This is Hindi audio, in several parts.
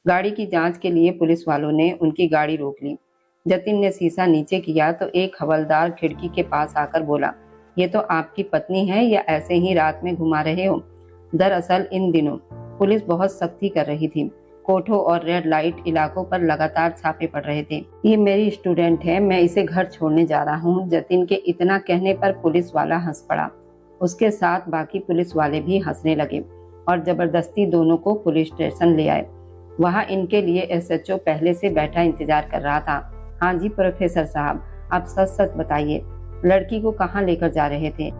गाड़ी की जांच के लिए पुलिस वालों ने उनकी गाड़ी रोक ली। जतिन ने शीशा नीचे किया तो एक हवलदार खिड़की के पास आकर बोला, ये तो आपकी पत्नी है या ऐसे ही रात में घुमा रहे हो? दरअसल इन दिनों पुलिस बहुत सख्ती कर रही थी। कोठों और रेड लाइट इलाकों पर लगातार छापे पड़ रहे थे। ये मेरी स्टूडेंट है, मैं इसे घर छोड़ने जा रहा हूँ। जतिन के इतना कहने पर पुलिस वाला हंस पड़ा। उसके साथ बाकी पुलिस वाले भी हंसने लगे और जबरदस्ती दोनों को पुलिस स्टेशन ले आए। वहाँ इनके लिए एसएचओ पहले से बैठा इंतजार कर रहा था। हाँ जी प्रोफेसर साहब, आप सच सच बताइए, लड़की को कहाँ लेकर जा रहे थे?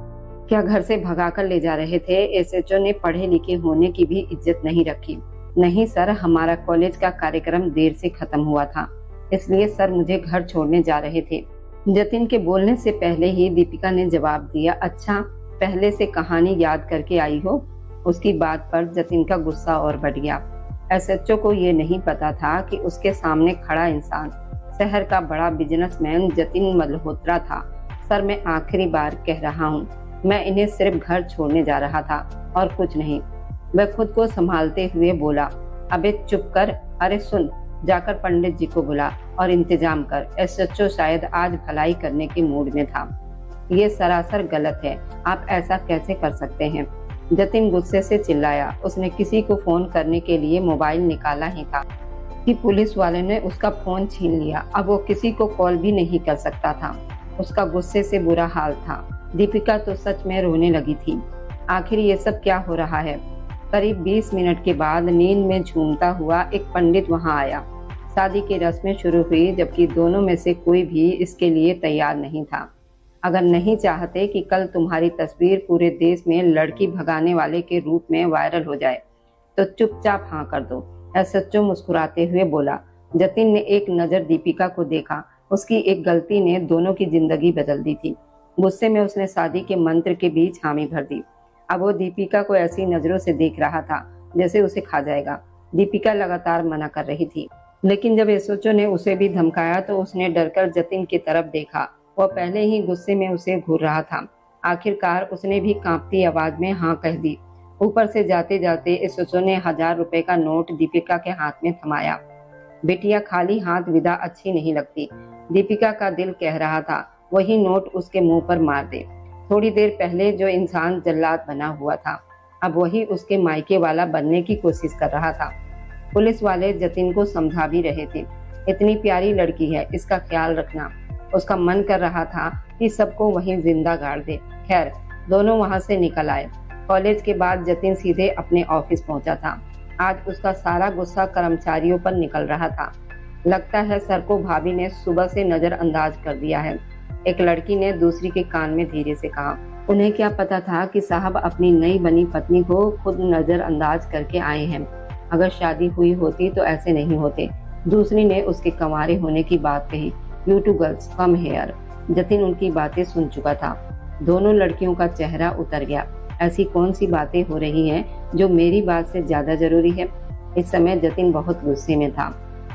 क्या घर से भगाकर ले जा रहे थे? एसएचओ ने पढ़े लिखे होने की भी इज्जत नहीं रखी। नहीं सर, हमारा कॉलेज का कार्यक्रम देर से खत्म हुआ था, इसलिए सर मुझे घर छोड़ने जा रहे थे। जतिन के बोलने से पहले ही दीपिका ने जवाब दिया, अच्छा पहले से कहानी याद करके आई हो? उसकी बात पर जतिन का गुस्सा और बढ़ गया। एसएचओ को ये नहीं पता था कि उसके सामने खड़ा इंसान शहर का बड़ा बिजनेसमैन जतिन मल्होत्रा था। सर मैं आखिरी बार कह रहा हूँ, मैं इन्हें सिर्फ घर छोड़ने जा रहा था और कुछ नहीं। वह खुद को संभालते हुए बोला, अबे चुप कर, अरे सुन, जाकर पंडित जी को बुला और इंतजाम कर। एसएचओ शायद आज भलाई करने के मूड में था। ये सरासर गलत है, आप ऐसा कैसे कर सकते हैं? जतिन गुस्से से चिल्लाया। उसने किसी को फोन करने के लिए मोबाइल निकाला ही था कि पुलिस वाले ने उसका फोन छीन लिया। अब वो किसी को कॉल भी नहीं कर सकता था। उसका गुस्से से बुरा हाल था। दीपिका तो सच में रोने लगी थी। आखिर ये सब क्या हो रहा है? करीब 20 मिनट के बाद नींद में झूमता हुआ एक पंडित वहां आया। शादी की रस्में शुरू हुई, जबकि दोनों में से कोई भी इसके लिए तैयार नहीं था। अगर नहीं चाहते कि कल तुम्हारी तस्वीर पूरे देश में लड़की भगाने वाले के रूप में वायरल हो जाए, तो चुपचाप हाँ कर दो, एसएचओ मुस्कुराते हुए बोला। जतिन ने एक नजर दीपिका को देखा। उसकी एक गलती ने दोनों की जिंदगी बदल दी थी। गुस्से में उसने शादी के मंत्र के बीच हामी भर दी। अब वो दीपिका को ऐसी नजरों से देख रहा था जैसे उसे खा जाएगा। दीपिका लगातार मना कर रही थी, लेकिन जब एसएचओ ने उसे भी धमकाया तो उसने डरकर जतिन की तरफ देखा। वह पहले ही गुस्से में उसे घूर रहा था। आखिरकार उसने भी कांपती आवाज में हाँ कह दी। ऊपर से जाते जाते एसएचओ ने 1000 रुपए का नोट दीपिका के हाथ में थमाया। बेटिया, खाली हाथ विदा अच्छी नहीं लगती। दीपिका का दिल कह रहा था वही नोट उसके मुंह पर मार दे। थोड़ी देर पहले जो इंसान जल्लाद बना हुआ था, अब वही उसके मायके वाला बनने की कोशिश कर रहा था। पुलिस वाले जतिन को समझा भी रहे थे, इतनी प्यारी लड़की है, इसका ख्याल रखना। उसका मन कर रहा था कि सबको वहीं जिंदा गाड़ दे। खैर, दोनों वहां से निकल आए। कॉलेज के बाद जतिन सीधे अपने ऑफिस पहुंचा था। आज उसका सारा गुस्सा कर्मचारियों पर निकल रहा था। लगता है सर को भाभी ने सुबह से नजरअंदाज कर दिया है, एक लड़की ने दूसरी के कान में धीरे से कहा। उन्हें क्या पता था कि साहब अपनी नई बनी पत्नी को खुद नजरअंदाज करके आए हैं। अगर शादी हुई होती तो ऐसे नहीं होते। दूसरी ने उसके कंवारे होने की बात कही। You two girls come here. Jatin उनकी बातें सुन चुका था। दोनों लड़कियों का चेहरा उतर गया। ऐसी कौन सी बातें हो रही हैं जो मेरी बात से ज्यादा जरूरी है? इस समय जतिन बहुत गुस्से में था।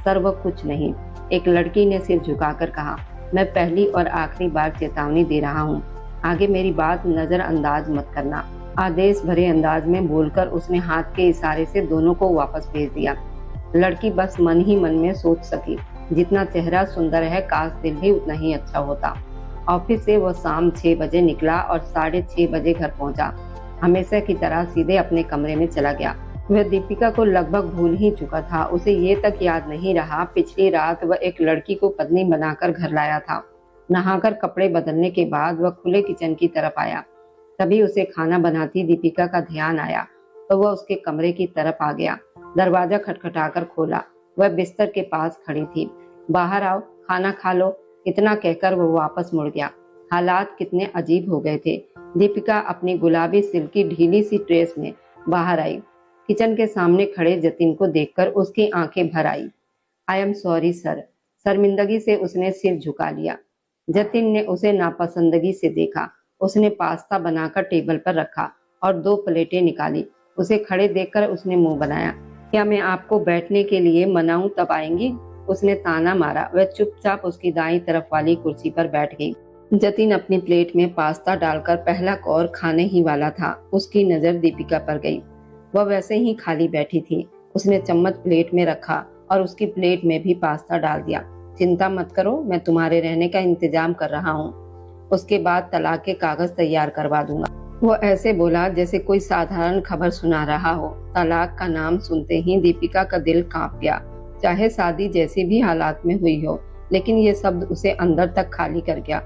सर वो कुछ नहीं, एक लड़की ने सिर झुकाकर कहा, मैं पहली और आखिरी बार चेतावनी दे रहा हूँ, आगे मेरी बात नजरअंदाज मत करना। आदेश भरे अंदाज में बोलकर उसने हाथ के इशारे से दोनों को वापस भेज दिया। लड़की बस मन ही मन में सोच सकी, जितना चेहरा सुंदर है काश दिल भी उतना ही अच्छा होता। ऑफिस से वो शाम 6 बजे निकला और 6:30 बजे घर पहुंचा। हमेशा की तरह सीधे अपने कमरे में चला गया। वह दीपिका को लगभग भूल ही चुका था। उसे ये तक याद नहीं रहा पिछली रात वह एक लड़की को पत्नी बनाकर घर लाया था। नहाकर कपड़े बदलने के बाद वह खुले किचन की तरफ आया। तभी उसे खाना बनाती दीपिका का ध्यान आया तो वह उसके कमरे की तरफ आ गया। दरवाजा खटखटाकर खोला। वह बिस्तर के पास खड़ी थी। बाहर आओ, खाना खा लो, इतना कहकर वह वापस मुड़ गया। हालात कितने अजीब हो गए थे। दीपिका अपनी गुलाबी सिल्की ढीली सी ड्रेस में बाहर आई। किचन के सामने खड़े जतिन को देखकर उसकी आंखें भर आई। I am sorry sir. शर्मिंदगी से उसने सिर झुका लिया। जतिन ने उसे नापसंदगी से देखा। उसने पास्ता बनाकर टेबल पर रखा और 2 प्लेटें निकाली। उसे खड़े देखकर उसने मुंह बनाया। क्या मैं आपको बैठने के लिए मनाऊं तब आएंगी? उसने ताना मारा। वह चुपचाप उसकी दाईं तरफ वाली कुर्सी पर बैठ गई। जतिन अपनी प्लेट में पास्ता डालकर पहला कौर खाने ही वाला था। उसकी नजर दीपिका पर गई। वह वैसे ही खाली बैठी थी। उसने चम्मच प्लेट में रखा और उसकी प्लेट में भी पास्ता डाल दिया। चिंता मत करो, मैं तुम्हारे रहने का इंतजाम कर रहा हूँ। उसके बाद तलाक के कागज तैयार करवा दूंगा। वो ऐसे बोला जैसे कोई साधारण खबर सुना रहा हो। तलाक का नाम सुनते ही दीपिका का दिल कांप गया। चाहे शादी जैसी भी हालात में हुई हो, लेकिन ये शब्द उसे अंदर तक खाली कर गया।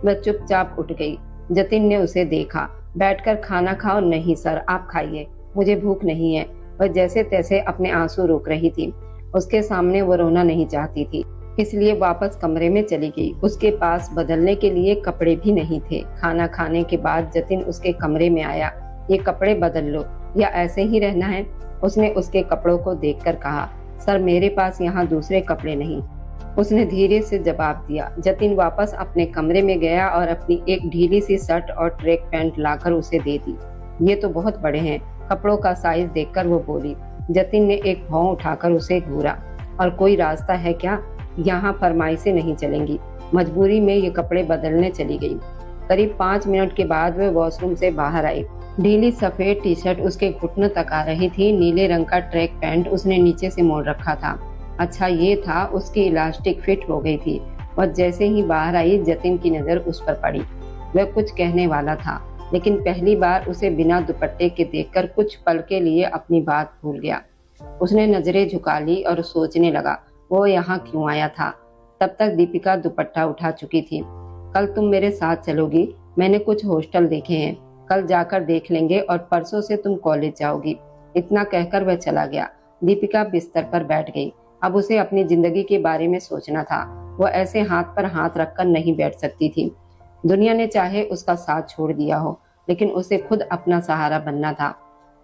वह चुपचाप उठ गई। जतिन ने उसे देखा। बैठकर खाना खाओ। नहीं सर, आप खाइए, मुझे भूख नहीं है। वह जैसे तैसे अपने आंसू रोक रही थी। उसके सामने वो रोना नहीं चाहती थी, इसलिए वापस कमरे में चली गई। उसके पास बदलने के लिए कपड़े भी नहीं थे। खाना खाने के बाद जतिन उसके कमरे में आया। ये कपड़े बदल लो या ऐसे ही रहना है? उसने उसके कपड़ों को देखकर कहा, सर मेरे पास यहाँ दूसरे कपड़े नहीं। उसने धीरे से जवाब दिया। जतिन वापस अपने कमरे में गया और अपनी एक ढीली सी शर्ट और ट्रैक पैंट लाकर उसे दे दी। ये तो बहुत बड़े हैं। कपड़ों का साइज देखकर वो बोली। जतिन ने एक भौं उठाकर उसे घूरा। और कोई रास्ता है क्या? यहाँ फरमाइशें नहीं चलेंगी। मजबूरी में ये कपड़े बदलने चली गई। करीब 5 मिनट के बाद वह वॉशरूम से बाहर आई। ढीली सफेद टी शर्ट उसके घुटनों तक आ रही थी। नीले रंग का ट्रैक पैंट उसने नीचे से मोड़ रखा था। अच्छा ये था, उसकी इलास्टिक फिट हो गई थी। और जैसे ही बाहर आई, जतिन की नजर उस पर पड़ी। वह कुछ कहने वाला था, लेकिन पहली बार उसे बिना दुपट्टे के देखकर कुछ पल के लिए अपनी बात भूल गया। उसने नजरें झुका ली और सोचने लगा, वो यहाँ क्यों आया था। तब तक दीपिका दुपट्टा उठा चुकी थी। कल तुम मेरे साथ चलोगी? मैंने कुछ हॉस्टल देखे हैं, कल जाकर देख लेंगे और परसों से तुम कॉलेज जाओगी। इतना कहकर वह चला गया। दीपिका बिस्तर पर बैठ गई। अब उसे अपनी जिंदगी के बारे में सोचना था। वह ऐसे हाथ पर हाथ रखकर नहीं बैठ सकती थी। दुनिया ने चाहे उसका साथ छोड़ दिया हो, लेकिन उसे खुद अपना सहारा बनना था।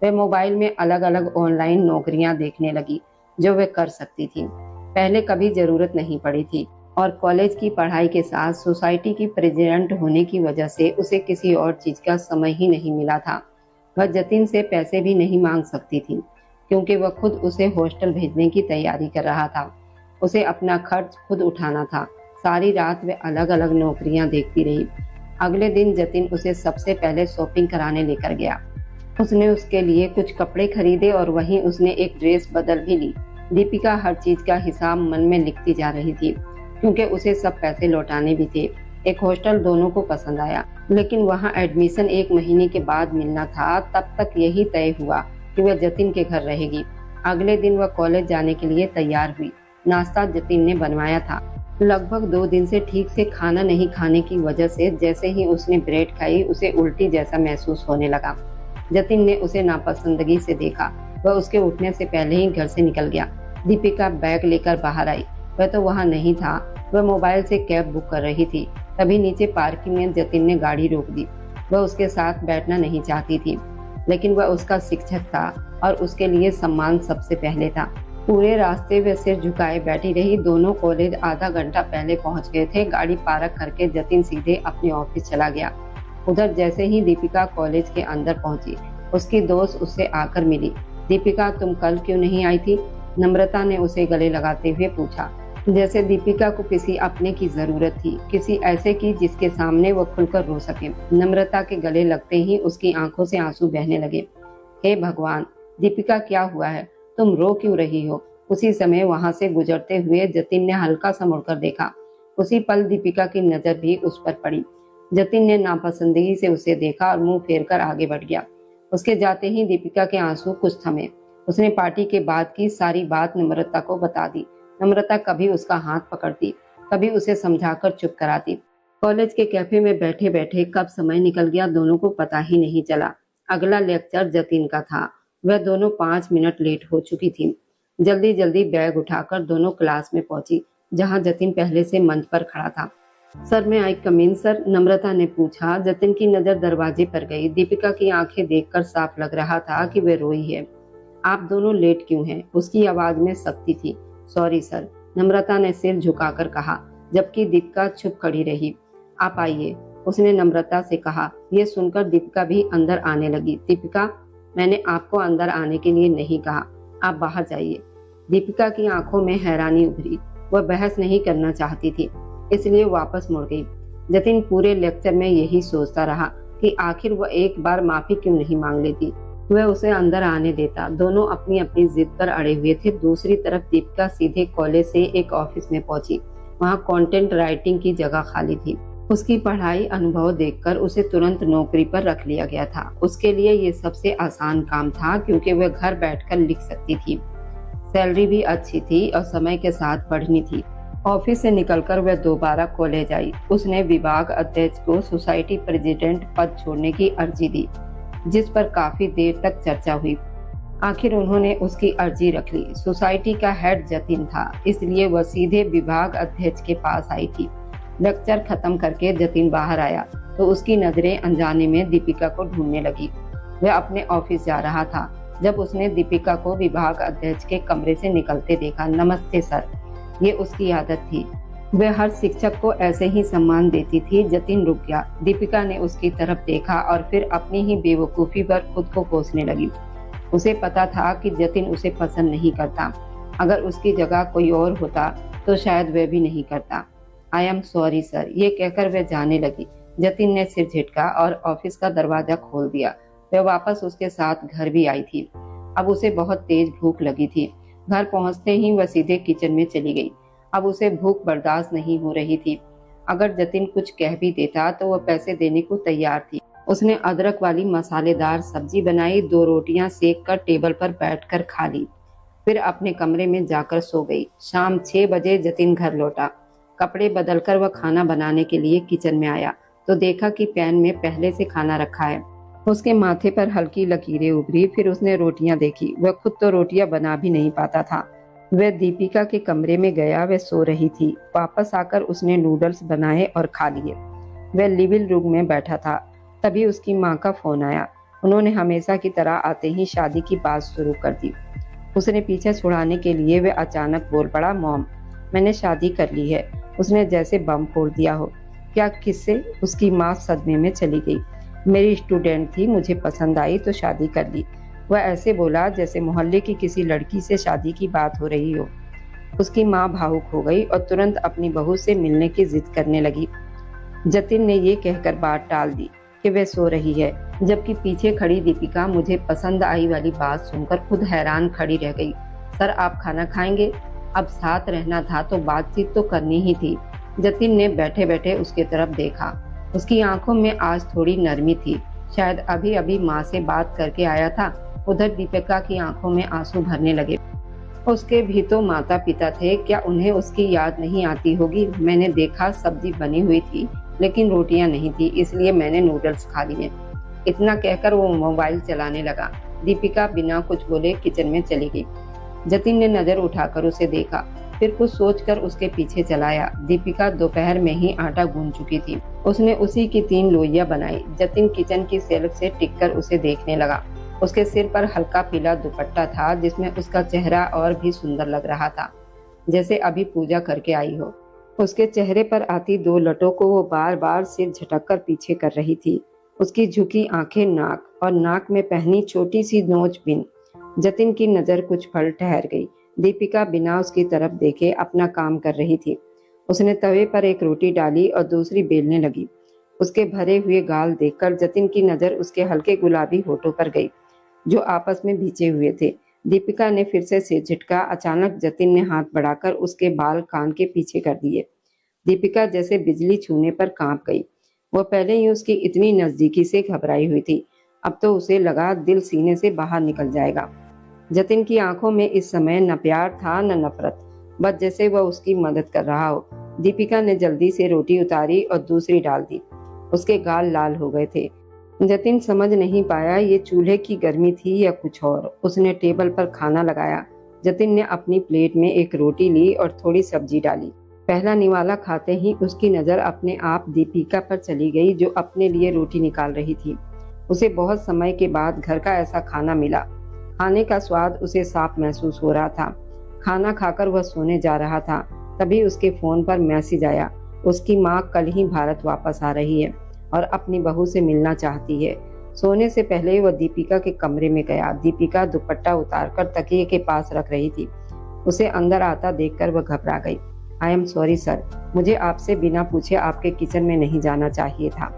वह मोबाइल में अलग अलग ऑनलाइन नौकरियां देखने लगी जो वह कर सकती थी। पहले कभी जरूरत नहीं पड़ी थी और कॉलेज की पढ़ाई के साथ सोसाइटी की प्रेसिडेंट होने की वजह से उसे किसी और चीज का समय ही नहीं मिला था। वह जतिन से पैसे भी नहीं मांग सकती थी, क्योंकि वह खुद उसे हॉस्टल भेजने की तैयारी कर रहा था। उसे अपना खर्च खुद उठाना था। सारी रात वे अलग अलग नौकरियां देखती रही। अगले दिन जतिन उसे सबसे पहले शॉपिंग कराने लेकर गया। उसने उसके लिए कुछ कपड़े खरीदे और वहीं उसने एक ड्रेस बदल भी ली। दीपिका हर चीज का हिसाब मन में लिखती जा रही थी, क्योंकि उसे सब पैसे लौटाने भी थे। एक हॉस्टल दोनों को पसंद आया, लेकिन वहां एडमिशन 1 महीने के बाद मिलना था। तब तक यही तय हुआ कि वह जतिन के घर रहेगी। अगले दिन वह कॉलेज जाने के लिए तैयार हुई। नाश्ता जतिन ने बनवाया था। लगभग 2 दिन से ठीक से खाना नहीं खाने की वजह से जैसे ही उसने ब्रेड खाई, उसे उल्टी जैसा महसूस होने लगा। जतिन ने उसे नापसंदगी से देखा। वह उसके उठने से पहले ही घर से निकल गया। दीपिका बैग लेकर बाहर आई। वह तो वहाँ नहीं था। वह मोबाइल से कैब बुक कर रही थी। तभी नीचे पार्किंग में जतिन ने गाड़ी रोक दी। वह उसके साथ बैठना नहीं चाहती थी, लेकिन वह उसका शिक्षक था और उसके लिए सम्मान सबसे पहले था। पूरे रास्ते वे सिर झुकाए बैठी रही। दोनों कॉलेज आधा घंटा पहले पहुंच गए थे। गाड़ी पार्क करके जतिन सीधे अपने ऑफिस चला गया। उधर जैसे ही दीपिका कॉलेज के अंदर पहुंची, उसकी दोस्त उससे आकर मिली। दीपिका, तुम कल क्यों नहीं आई थी? नम्रता ने उसे गले लगाते हुए पूछा, जैसे दीपिका को किसी अपने की जरूरत थी, किसी ऐसे की जिसके सामने वो खुलकर रो सके। नम्रता के गले लगते ही उसकी आंखों से आंसू बहने लगे। हे भगवान, दीपिका क्या हुआ है? तुम रो क्यों रही हो? उसी समय वहां से गुजरते हुए जतिन ने हल्का सा मुड़कर देखा। उसी पल दीपिका की नजर भी उस पर पड़ी। जतिन ने नापसंदगी से उसे देखा और मुंह फेरकर आगे बढ़ गया। उसके जाते ही दीपिका के आंसू कुछ थमे। उसने पार्टी के बाद की सारी बात नम्रता को बता दी। नम्रता कभी उसका हाथ पकड़ती, कभी उसे समझाकर चुप कराती। कॉलेज के कैफे में बैठे बैठे कब समय निकल गया दोनों को पता ही नहीं चला। अगला लेक्चर जतिन का था। वह दोनों 5 मिनट लेट हो चुकी थी। जल्दी जल्दी बैग उठाकर दोनों क्लास में पहुंची, जहां जतिन पहले से मंच पर खड़ा था। सर, मैं आई कम इन सर? नम्रता ने पूछा। जतिन की नजर दरवाजे पर गई। दीपिका की आंखें देखकर साफ लग रहा था कि वह रोई है। आप दोनों लेट क्यों हैं? उसकी आवाज में सख्ती थी। सॉरी सर, नम्रता ने सिर झुकाकर कहा, जबकि दीपिका चुप खड़ी रही। आप आइए, उसने नम्रता से कहा। यह सुनकर दीपिका भी अंदर आने लगी। दीपिका, मैंने आपको अंदर आने के लिए नहीं कहा, आप बाहर जाइए। दीपिका की आंखों में हैरानी उभरी। वह बहस नहीं करना चाहती थी, इसलिए वापस मुड़ गई। जतिन पूरे लेक्चर में यही सोचता रहा कि आखिर वह एक बार माफी क्यों नहीं मांग लेती। वह उसे अंदर आने देता। दोनों अपनी अपनी जिद पर अड़े हुए थे। दूसरी तरफ दीपिका सीधे कॉलेज से एक ऑफिस में पहुंची। वहां कंटेंट राइटिंग की जगह खाली थी। उसकी पढ़ाई अनुभव देखकर उसे तुरंत नौकरी पर रख लिया गया था। उसके लिए ये सबसे आसान काम था क्योंकि वह घर बैठकर लिख सकती थी। सैलरी भी अच्छी थी और समय के साथ बढ़नी थी। ऑफिस से निकलकर वह दोबारा कॉलेज आई। उसने विभाग अध्यक्ष को सोसाइटी प्रेसिडेंट पद छोड़ने की अर्जी दी, जिस पर काफी देर तक चर्चा हुई। आखिर उन्होंने उसकी अर्जी रख ली। सोसाइटी का हेड जतिन था, इसलिए वह सीधे विभाग अध्यक्ष के पास आई थी। लेक्चर खत्म करके जतिन बाहर आया तो उसकी नजरें अनजाने में दीपिका को ढूंढने लगी। वह अपने ऑफिस जा रहा था जब उसने दीपिका को विभाग अध्यक्ष के कमरे से निकलते देखा। नमस्ते सर, ये उसकी आदत थी। वह हर शिक्षक को ऐसे ही सम्मान देती थी। जतिन रुक गया। दीपिका ने उसकी तरफ देखा और फिर अपनी ही बेवकूफी पर खुद को कोसने लगी। उसे पता था कि जतिन उसे पसंद नहीं करता। अगर उसकी जगह कोई और होता तो शायद वह भी नहीं करता। आई एम सॉरी सर, ये कहकर वह जाने लगी। जतिन ने सिर झटका और ऑफिस का दरवाजा खोल दिया। वह वापस उसके साथ घर भी आई थी। अब उसे बहुत तेज भूख लगी थी। घर पहुंचते ही वह सीधे किचन में चली गई। अब उसे भूख बर्दाश्त नहीं हो रही थी। अगर जतिन कुछ कह भी देता तो वह पैसे देने को तैयार थी। उसने अदरक वाली मसालेदार सब्जी बनाई, 2 रोटियां सेक कर टेबल पर बैठकर खा ली, फिर अपने कमरे में जाकर सो गई। शाम 6 बजे जतिन घर लौटा। कपड़े बदलकर वह खाना बनाने के लिए किचन में आया तो देखा कि पैन में पहले से खाना रखा है। उसके माथे पर हल्की लकीरें उभरी। फिर उसने रोटियां देखी। वह खुद तो रोटियां बना भी नहीं पाता था। वह दीपिका के कमरे में गया। वह सो रही थी। वापस आकर उसने नूडल्स बनाए और खा लिए। वह लिविंग रूम में बैठा था, तभी उसकी माँ का फोन आया। उन्होंने हमेशा की तरह आते ही शादी की बात शुरू कर दी। उसने पीछे छुड़ाने के लिए वह अचानक बोल पड़ा, मॉम, मैंने शादी कर ली है। उसने जैसे बम फोड़ दिया हो। क्या, किससे? उसकी माँ सदमे में चली गई। मेरी स्टूडेंट थी, मुझे पसंद आई तो शादी कर ली। वह ऐसे बोला जैसे मोहल्ले की किसी लड़की से शादी की बात हो रही हो। उसकी माँ भावुक हो गई और तुरंत अपनी बहू से मिलने की जिद करने लगी। जतिन ने ये कहकर बात टाल दी कि वह सो रही है, जबकि पीछे खड़ी दीपिका मुझे पसंद आई वाली बात सुनकर खुद हैरान खड़ी रह गई। सर, आप खाना खाएंगे? अब साथ रहना था तो बातचीत तो करनी ही थी। जतिन ने बैठे बैठे उसके तरफ देखा। उसकी आंखों में आज थोड़ी नरमी थी। शायद अभी अभी माँ से बात करके आया था। उधर दीपिका की आंखों में आंसू भरने लगे। उसके भी तो माता पिता थे, क्या उन्हें उसकी याद नहीं आती होगी? मैंने देखा सब्जी बनी हुई थी लेकिन रोटियां नहीं थी, इसलिए मैंने नूडल्स खा लिए। इतना कहकर वो मोबाइल चलाने लगा। दीपिका बिना कुछ बोले किचन में चली गई। जतिन ने नजर उठाकर उसे देखा, फिर कुछ सोचकर उसके पीछे चलाया। दीपिका दोपहर में ही आटा गूंथ चुकी थी। उसने उसी की 3 लोइयां बनाई। जतिन किचन की सेल्फ से टिककर उसे देखने लगा। उसके सिर पर हल्का पीला दुपट्टा था जिसमें उसका चेहरा और भी सुंदर लग रहा था, जैसे अभी पूजा करके आई हो। उसके चेहरे पर आती 2 लटों को वो बार बार सिर झटककर पीछे कर रही थी। उसकी झुकी आंखें, नाक और नाक में पहनी छोटी सी नोच पिन। जतिन की नजर कुछ पल ठहर गई। दीपिका बिना उसकी तरफ देखे अपना काम कर रही थी। उसने तवे पर एक रोटी डाली और दूसरी बेलने लगी। उसके भरे हुए गाल देखकर जतिन की नजर उसके हल्के गुलाबी होठों पर गई जो आपस में भिजे हुए थे। दीपिका ने फिर से सिर झटका। अचानक जतिन ने हाथ बढ़ाकर उसके बाल कान के पीछे कर दिए। दीपिका जैसे बिजली छूने पर कांप गई। वह पहले ही उसकी इतनी नजदीकी से घबराई हुई थी, अब तो उसे लगा दिल सीने से बाहर निकल जाएगा। जतिन की आंखों में इस समय न प्यार था न नफरत, बस जैसे वह उसकी मदद कर रहा हो। दीपिका ने जल्दी से रोटी उतारी और दूसरी डाल दी। उसके गाल लाल हो गए थे। जतिन समझ नहीं पाया ये चूल्हे की गर्मी थी या कुछ और। उसने टेबल पर खाना लगाया। जतिन ने अपनी प्लेट में एक रोटी ली और थोड़ी सब्जी डाली। पहला निवाला खाते ही उसकी नजर अपने आप दीपिका पर चली गई जो अपने लिए रोटी निकाल रही थी। उसे बहुत समय के बाद घर का ऐसा खाना मिला। खाने का स्वाद उसे साफ महसूस हो रहा था। खाना खाकर वह सोने जा रहा था, तभी उसके फोन पर मैसेज आया। उसकी माँ कल ही भारत वापस आ रही है और अपनी बहू से मिलना चाहती है। सोने से पहले वह दीपिका के कमरे में गया। दीपिका दुपट्टा उतारकर तकिए के पास रख रही थी। उसे अंदर आता देखकर वह घबरा गई। आई एम सॉरी सर, मुझे आपसे बिना पूछे आपके किचन में नहीं जाना चाहिए था,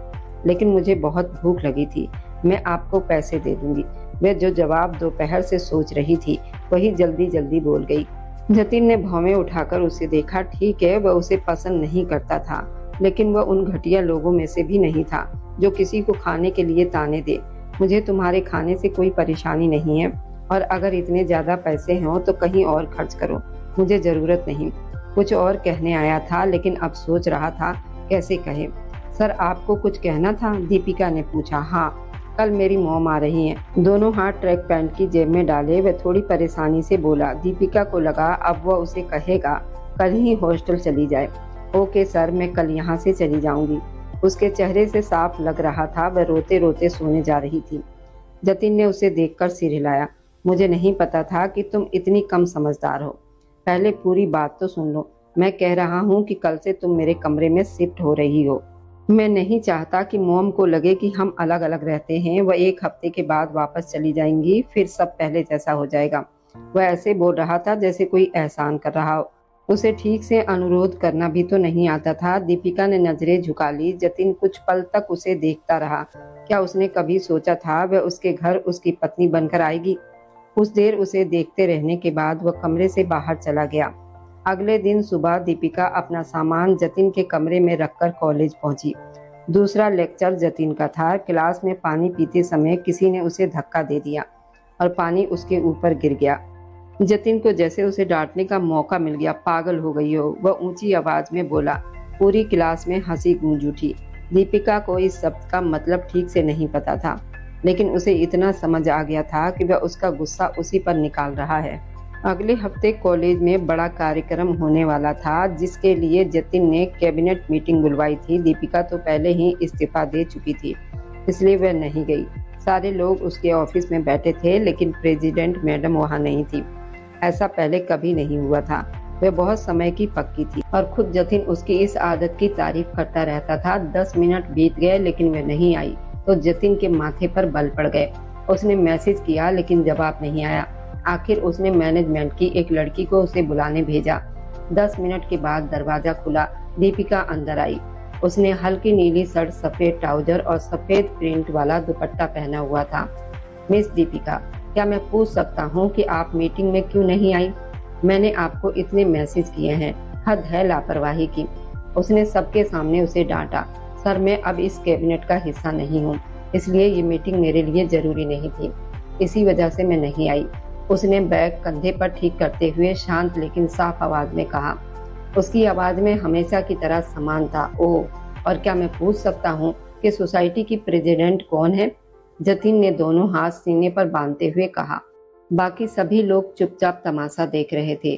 लेकिन मुझे बहुत भूख लगी थी। मैं आपको पैसे दे दूंगी, वह जो जवाब दोपहर से सोच रही थी वही जल्दी जल्दी बोल गई। जतिन ने भौंवे उठाकर उसे देखा। ठीक है, वह उसे पसंद नहीं करता था, लेकिन वह उन घटिया लोगों में से भी नहीं था जो किसी को खाने के लिए ताने दे। मुझे तुम्हारे खाने से कोई परेशानी नहीं है, और अगर इतने ज्यादा पैसे हों तो कहीं और खर्च करो, मुझे जरूरत नहीं। कुछ और कहने आया था, लेकिन अब सोच रहा था कैसे कहे। सर, आपको कुछ कहना था? दीपिका ने पूछा। हाँ, कल मेरी मॉम आ रही हैं। दोनों हाथ ट्रैक पैंट की जेब में डाले वह थोड़ी परेशानी से बोला। दीपिका को लगा अब वह उसे कहेगा कल ही हॉस्टल चली जाए। ओके सर, मैं कल यहाँ से चली जाऊंगी। उसके चेहरे से साफ लग रहा था वह रोते रोते सोने जा रही थी। जतिन ने उसे देखकर सिर हिलाया। मुझे नहीं पता था कि तुम इतनी कम समझदार हो। पहले पूरी बात तो सुन लो। मैं कह रहा हूँ कि कल से तुम मेरे कमरे में शिफ्ट हो रही हो। मैं नहीं चाहता कि मॉम को लगे कि हम अलग अलग रहते हैं। वह 1 हफ्ते के बाद वापस चली जाएंगी, फिर सब पहले जैसा हो जाएगा। वह ऐसे बोल रहा था जैसे कोई एहसान कर रहा हो। उसे ठीक से अनुरोध करना भी तो नहीं आता था। दीपिका ने नजरें झुका ली। जतिन कुछ पल तक उसे देखता रहा। क्या उसने कभी सोचा था वह उसके घर उसकी पत्नी बनकर आएगी? कुछ देर उसे देखते रहने के बाद वह कमरे से बाहर चला गया। अगले दिन सुबह दीपिका अपना सामान जतिन के कमरे में रखकर कॉलेज पहुंची। दूसरा लेक्चर जतिन का था। क्लास में पानी पीते समय किसी ने उसे धक्का दे दिया और पानी उसके ऊपर गिर गया। जतिन को जैसे उसे डांटने का मौका मिल गया। पागल हो गई हो, वह ऊंची आवाज में बोला। पूरी क्लास में हंसी गूंज उठी। दीपिका को इस शब्द का मतलब ठीक से नहीं पता था, लेकिन उसे इतना समझ आ गया था कि वह उसका गुस्सा उसी पर निकाल रहा है। अगले हफ्ते कॉलेज में बड़ा कार्यक्रम होने वाला था, जिसके लिए जतिन ने कैबिनेट मीटिंग बुलवाई थी। दीपिका तो पहले ही इस्तीफा दे चुकी थी, इसलिए वह नहीं गई। सारे लोग उसके ऑफिस में बैठे थे, लेकिन प्रेसिडेंट मैडम वहां नहीं थी। ऐसा पहले कभी नहीं हुआ था। वह बहुत समय की पक्की थी और खुद जतिन उसकी इस आदत की तारीफ करता रहता था। 10 मिनट बीत गए लेकिन वह नहीं आई तो जतिन के माथे पर बल पड़ गए। उसने मैसेज किया लेकिन जवाब नहीं आया। आखिर उसने मैनेजमेंट की एक लड़की को उसे बुलाने भेजा। 10 मिनट के बाद दरवाजा खुला। दीपिका अंदर आई। उसने हल्की नीली शर्ट, सफेद ट्राउजर और सफेद प्रिंट वाला दुपट्टा पहना हुआ था। मिस दीपिका, क्या मैं पूछ सकता हूँ कि आप मीटिंग में क्यों नहीं आई? मैंने आपको इतने मैसेज किए हैं, हद है लापरवाही की। उसने सबके सामने उसे डांटा। सर, मैं अब इस कैबिनेट का हिस्सा नहीं हूँ, इसलिए ये मीटिंग मेरे लिए जरूरी नहीं थी, इसी वजह से मैं नहीं आई। उसने बैग कंधे पर ठीक करते हुए शांत लेकिन साफ आवाज में कहा। उसकी आवाज में हमेशा की तरह समान था। ओह, और क्या मैं पूछ सकता हूँ कि सोसाइटी की प्रेसिडेंट कौन है? जतिन ने दोनों हाथ सीने पर बांधते हुए कहा। बाकी सभी लोग चुपचाप तमाशा देख रहे थे।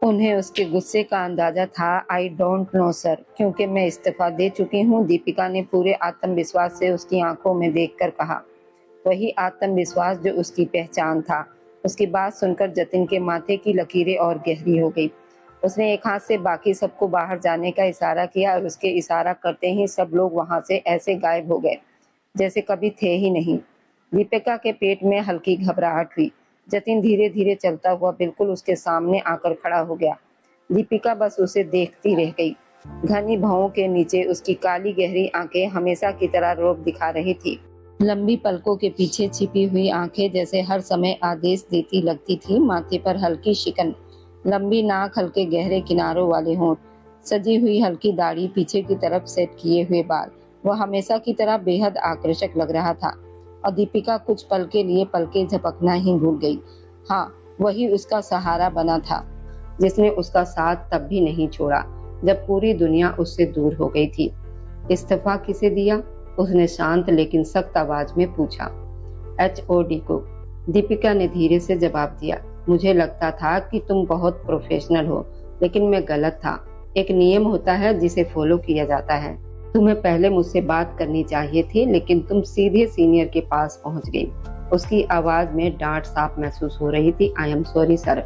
उन्हें उसके गुस्से का अंदाजा था। आई डोंट नो सर, क्योंकि मैं इस्तीफा दे चुकी हूँ, दीपिका ने पूरे आत्मविश्वास से उसकी आंखों में देखकर कहा। वही आत्मविश्वास जो उसकी पहचान था। उसकी बात सुनकर जतिन के माथे की लकीरें और गहरी हो गई। उसने एक हाथ से बाकी सबको बाहर जाने का इशारा किया और उसके इशारा करते ही सब लोग वहां से ऐसे गायब हो गए जैसे कभी थे ही नहीं। दीपिका के पेट में हल्की घबराहट हुई। जतिन धीरे धीरे चलता हुआ बिल्कुल उसके सामने आकर खड़ा हो गया। दीपिका बस उसे देखती रह गई। घनी भौं के नीचे उसकी काली गहरी आंखें हमेशा की तरह रौब दिखा रही थी। लंबी पलकों के पीछे छिपी हुई आंखें जैसे हर समय आदेश देती लगती थी। माथे पर हल्की शिकन, लंबी नाक, हल्के गहरे किनारों वाले होंठ, सजी हुई हल्की दाढ़ी, पीछे की तरफ सेट किए हुए बाल। वह हमेशा की तरह बेहद आकर्षक लग रहा था और दीपिका कुछ पल के लिए पलकें झपकना ही भूल गई। हाँ, वही उसका सहारा बना था, जिसने उसका साथ तब भी नहीं छोड़ा जब पूरी दुनिया उससे दूर हो गई थी। इस्तीफा किसे दिया? उसने शांत लेकिन सख्त आवाज में पूछा। HOD को। दीपिका ने धीरे से जवाब दिया। मुझे लगता था कि तुम बहुत प्रोफेशनल हो, लेकिन मैं गलत था। एक नियम होता है जिसे फॉलो किया जाता है। तुम्हें पहले मुझसे बात करनी चाहिए थी, लेकिन तुम सीधे सीनियर के पास पहुंच गई। उसकी आवाज में डांट साफ महसूस हो रही थी। आई एम सॉरी सर,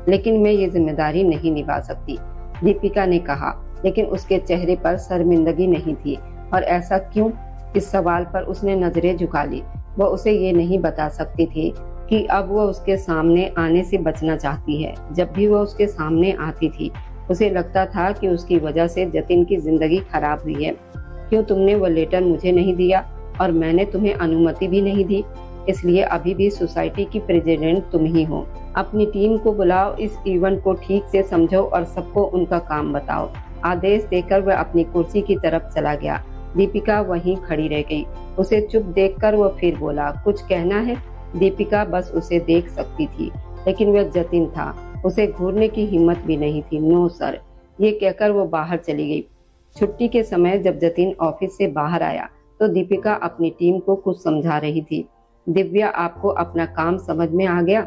लेकिन मैं ये जिम्मेदारी नहीं निभा सकती, दीपिका ने कहा, लेकिन उसके चेहरे पर शर्मिंदगी नहीं थी। और ऐसा क्यों? इस सवाल पर उसने नजरें झुका ली। वह उसे ये नहीं बता सकती थी कि अब वह उसके सामने आने से बचना चाहती है। जब भी वह उसके सामने आती थी, उसे लगता था कि उसकी वजह से जतिन की जिंदगी खराब हुई है। क्यों तुमने वो लेटर मुझे नहीं दिया और मैंने तुम्हें अनुमति भी नहीं दी? इसलिए अभी भी सोसाइटी की प्रेसिडेंट तुम ही हो। अपनी टीम को बुलाओ, इस इवेंट को ठीक से समझो और सबको उनका काम बताओ। आदेश देकर वह अपनी कुर्सी की तरफ चला गया। दीपिका वहीं खड़ी रह गई। उसे चुप देखकर वह फिर बोला, कुछ कहना है? दीपिका बस उसे देख सकती थी, लेकिन वह जतिन था, उसे घूरने की हिम्मत भी नहीं थी। नो सर, ये कहकर वो बाहर चली गई। छुट्टी के समय जब जतिन ऑफिस से बाहर आया तो दीपिका अपनी टीम को कुछ समझा रही थी। दिव्या, आपको अपना काम समझ में आ गया?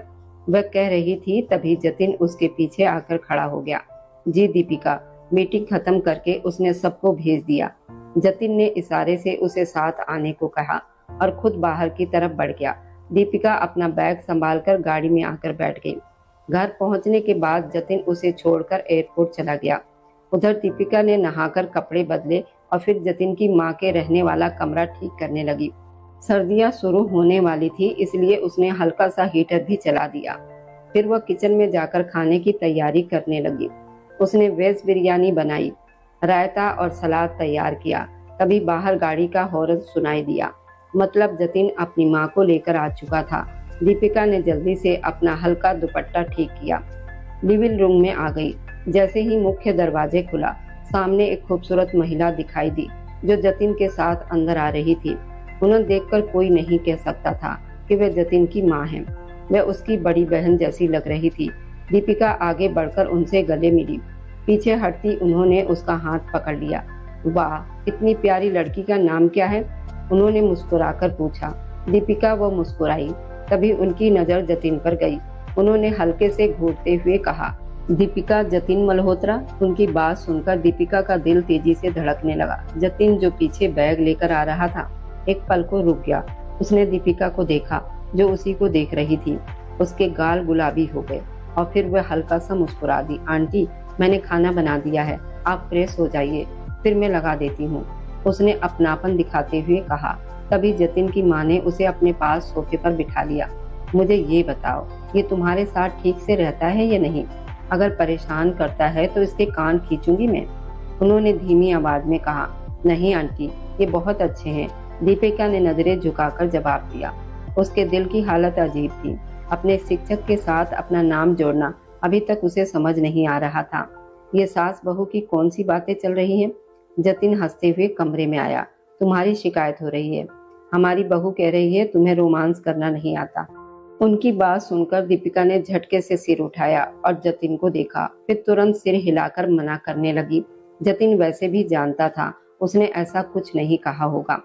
वह कह रही थी, तभी जतिन उसके पीछे आकर खड़ा हो गया। जी दीपिका। मीटिंग खत्म करके उसने सबको भेज दिया। जतिन ने इशारे से उसे साथ आने को कहा और खुद बाहर की तरफ बढ़ गया। दीपिका अपना बैग संभालकर गाड़ी में आकर बैठ गई। घर पहुंचने के बाद जतिन उसे छोड़कर एयरपोर्ट चला गया। उधर दीपिका ने नहाकर कपड़े बदले और फिर जतिन की मां के रहने वाला कमरा ठीक करने लगी। सर्दियां शुरू होने वाली थी, इसलिए उसने हल्का सा हीटर भी चला दिया। फिर वह किचन में जाकर खाने की तैयारी करने लगी। उसने वेज बिरयानी बनाई, रायता और सलाद तैयार किया। तभी बाहर गाड़ी का हॉर्न सुनाई दिया। मतलब जतिन अपनी मां को लेकर आ चुका था। दीपिका ने जल्दी से अपना हल्का दुपट्टा ठीक किया, लिविंग रूम में आ गई। जैसे ही मुख्य दरवाजे खुला, सामने एक खूबसूरत महिला दिखाई दी जो जतिन के साथ अंदर आ रही थी। उन्हें देखकर कोई नहीं कह सकता था कि वह जतिन की मां है। वह उसकी बड़ी बहन जैसी लग रही थी। दीपिका आगे बढ़कर उनसे गले मिली। पीछे हटती उन्होंने उसका हाथ पकड़ लिया। वाह, इतनी प्यारी लड़की का नाम क्या है? उन्होंने मुस्कुराकर पूछा। दीपिका वो मुस्कुराई। तभी उनकी नजर जतिन पर गई। उन्होंने हल्के से घूरते हुए कहा, दीपिका, जतिन मल्होत्रा। उनकी बात सुनकर दीपिका का दिल तेजी से धड़कने लगा। जतिन जो पीछे बैग लेकर आ रहा था, एक पल को रुक गया। उसने दीपिका को देखा जो उसी को देख रही थी। उसके गाल गुलाबी हो गए और फिर वह हल्का सा मुस्कुरा दी। आंटी, मैंने खाना बना दिया है, आप फ्रेश हो जाइए, फिर मैं लगा देती हूँ, उसने अपनापन दिखाते हुए कहा। तभी जतिन की माँ ने उसे अपने पास सोफे पर बिठा लिया। मुझे ये बताओ, ये तुम्हारे साथ ठीक से रहता है या नहीं? अगर परेशान करता है तो इसके कान खींचूंगी मैं, उन्होंने धीमी आवाज में कहा। नहीं आंटी, ये बहुत अच्छे हैं, दीपिका ने नजरें झुकाकर जवाब दिया। उसके दिल की हालत अजीब थी। अपने शिक्षक के साथ अपना नाम जोड़ना अभी तक उसे समझ नहीं आ रहा था। ये सास बहू की कौन सी बातें चल रही हैं? जतिन हंसते हुए कमरे में आया। तुम्हारी शिकायत हो रही है, हमारी बहू कह रही है तुम्हें रोमांस करना नहीं आता। उनकी बात सुनकर दीपिका ने झटके से सिर उठाया और जतिन को देखा, फिर तुरंत सिर हिलाकर मना करने लगी। जतिन वैसे भी जानता था उसने ऐसा कुछ नहीं कहा होगा।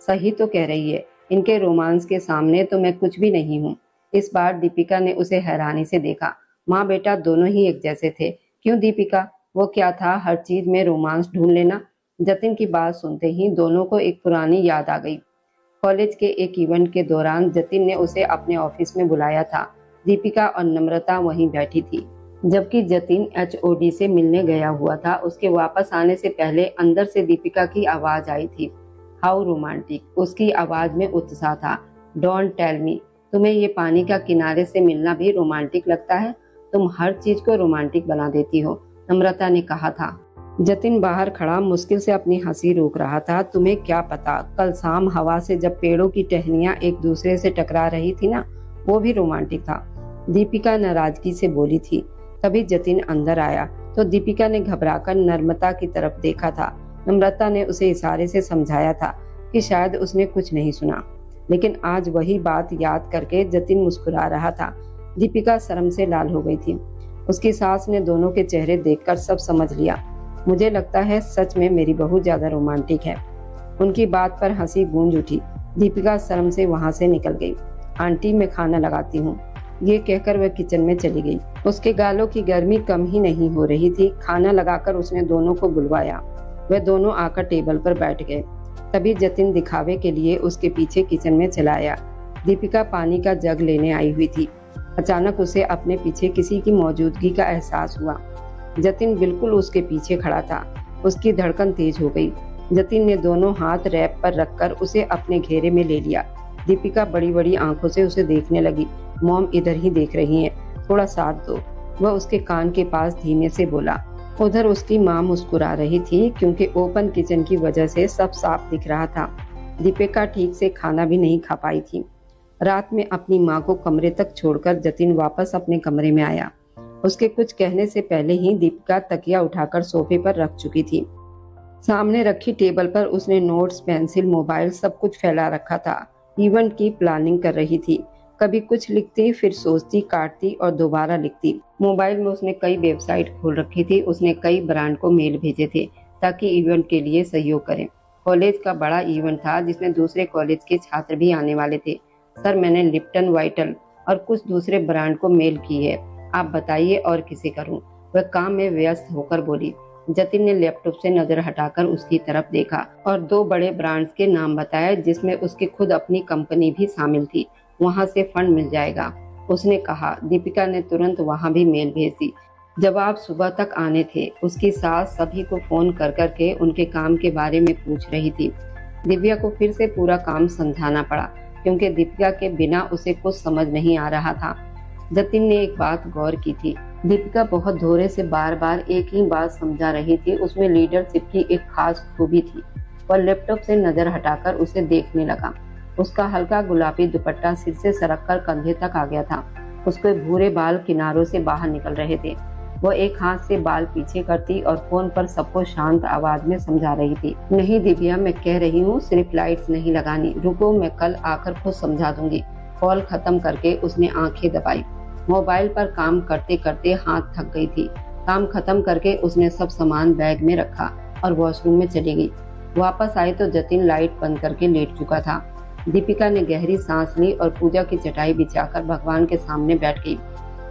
सही तो कह रही है, इनके रोमांस के सामने तो मैं कुछ भी नहीं हूँ। इस बार दीपिका ने उसे हैरानी से देखा। माँ बेटा दोनों ही एक जैसे थे। क्यों दीपिका, वो क्या था हर चीज में रोमांस ढूंढ लेना? जतिन की बात सुनते ही दोनों को एक पुरानी याद आ गई। कॉलेज के एक इवेंट के दौरान जतिन ने उसे अपने ऑफिस में बुलाया था। दीपिका और नम्रता वहीं बैठी थी। जबकि जतिन HOD से मिलने गया हुआ था, उसके वापस आने से पहले अंदर से दीपिका की आवाज आई थी, हाउ रोमांटिक। उसकी आवाज में उत्साह था। डोंट टेल मी, तुम्हें ये पानी का किनारे से मिलना भी रोमांटिक लगता है? तुम हर चीज को रोमांटिक बना देती हो, नम्रता ने कहा था। जतिन बाहर खड़ा मुश्किल से अपनी हंसी रोक रहा था। तुम्हें क्या पता, कल शाम हवा से जब पेड़ों की टहनियां एक दूसरे से टकरा रही थी ना, वो भी रोमांटिक था, दीपिका नाराजगी से बोली थी। तभी जतिन अंदर आया तो दीपिका ने घबराकर नम्रता की तरफ देखा था। नम्रता ने उसे इशारे से समझाया था कि शायद उसने कुछ नहीं सुना, लेकिन आज वही बात याद करके जतिन मुस्कुरा रहा था। दीपिका शर्म से लाल हो गई थी। उसकी सास ने दोनों के चेहरे देखकर सब समझ लिया। मुझे लगता है सच में मेरी बहू ज्यादा रोमांटिक है। उनकी बात पर हंसी गूंज उठी। दीपिका शर्म से वहां से निकल गई। आंटी, मैं खाना लगाती हूँ, ये कहकर वह किचन में चली गई। उसके गालों की गर्मी कम ही नहीं हो रही थी। खाना लगाकर उसने दोनों को बुलवाया। वह दोनों आकर टेबल पर बैठ गए। तभी जतिन दिखावे के लिए उसके पीछे किचन में चला आया। दीपिका पानी का जग लेने आई हुई थी। अचानक उसे अपने पीछे किसी की मौजूदगी का एहसास हुआ। जतिन बिल्कुल उसके पीछे खड़ा था। उसकी धड़कन तेज हो गई। जतिन ने दोनों हाथ रैप पर रखकर उसे अपने घेरे में ले लिया। दीपिका बड़ी बड़ी आंखों से उसे देखने लगी। मॉम इधर ही देख रही हैं, थोड़ा साथ दो, वह उसके कान के पास धीमे से बोला। उधर उसकी माँ मुस्कुरा रही थी क्योंकि ओपन किचन की वजह से सब साफ दिख रहा था। दीपिका ठीक से खाना भी नहीं खा पाई थी। रात में अपनी माँ को कमरे तक छोड़कर जतिन वापस अपने कमरे में आया। उसके कुछ कहने से पहले ही दीपिका तकिया उठाकर सोफे पर रख चुकी थी। सामने रखी टेबल पर उसने नोट्स, पेंसिल, मोबाइल सब कुछ फैला रखा था। इवेंट की प्लानिंग कर रही थी। कभी कुछ लिखती, फिर सोचती, काटती और दोबारा लिखती। मोबाइल में उसने कई वेबसाइट खोल रखी थी। उसने कई ब्रांड को मेल भेजे थे ताकि इवेंट के लिए सहयोग करें। कॉलेज का बड़ा इवेंट था जिसमें दूसरे कॉलेज के छात्र भी आने वाले थे। सर, मैंने लिप्टन, वाइटल और कुछ दूसरे ब्रांड को मेल की है, आप बताइए और किसे करूं? वह काम में व्यस्त होकर बोली। जतिन ने लैपटॉप से नजर हटाकर उसकी तरफ देखा और 2 बड़े ब्रांड्स के नाम बताए जिसमें उसकी खुद अपनी कंपनी भी शामिल थी। वहां से फंड मिल जाएगा, उसने कहा। दीपिका ने तुरंत वहां भी मेल भेज दी। जवाब सुबह तक आने थे। उसकी सास सभी को फोन कर करके उनके काम के बारे में पूछ रही थी। दिव्या को फिर से पूरा काम समझाना पड़ा क्योंकि दीपिका के बिना उसे कुछ समझ नहीं आ रहा था। जतिन ने एक बात गौर की थी। दीपिका बहुत धोरे से बार बार एक ही बात समझा रही थी। उसमें लीडरशिप की एक खास खूबी थी। वह लैपटॉप से नजर हटाकर उसे देखने लगा। उसका हल्का गुलाबी दुपट्टा सिर से सरककर कंधे तक आ गया था। उसके भूरे बाल किनारों से बाहर निकल रहे थे। वो एक हाथ से बाल पीछे करती और फोन पर सबको शांत आवाज में समझा रही थी। नहीं दिव्या, मैं कह रही हूँ सिर्फ लाइट्स नहीं लगानी। रुको, मैं कल आकर खुद समझा दूंगी। कॉल खत्म करके उसने आंखें दबाई। मोबाइल पर काम करते करते हाथ थक गई थी। काम खत्म करके उसने सब सामान बैग में रखा और वॉशरूम में चली गई। वापस आई तो जतिन लाइट बंद करके लेट चुका था। दीपिका ने गहरी सांस ली और पूजा की चटाई बिछाकर भगवान के सामने बैठ गई।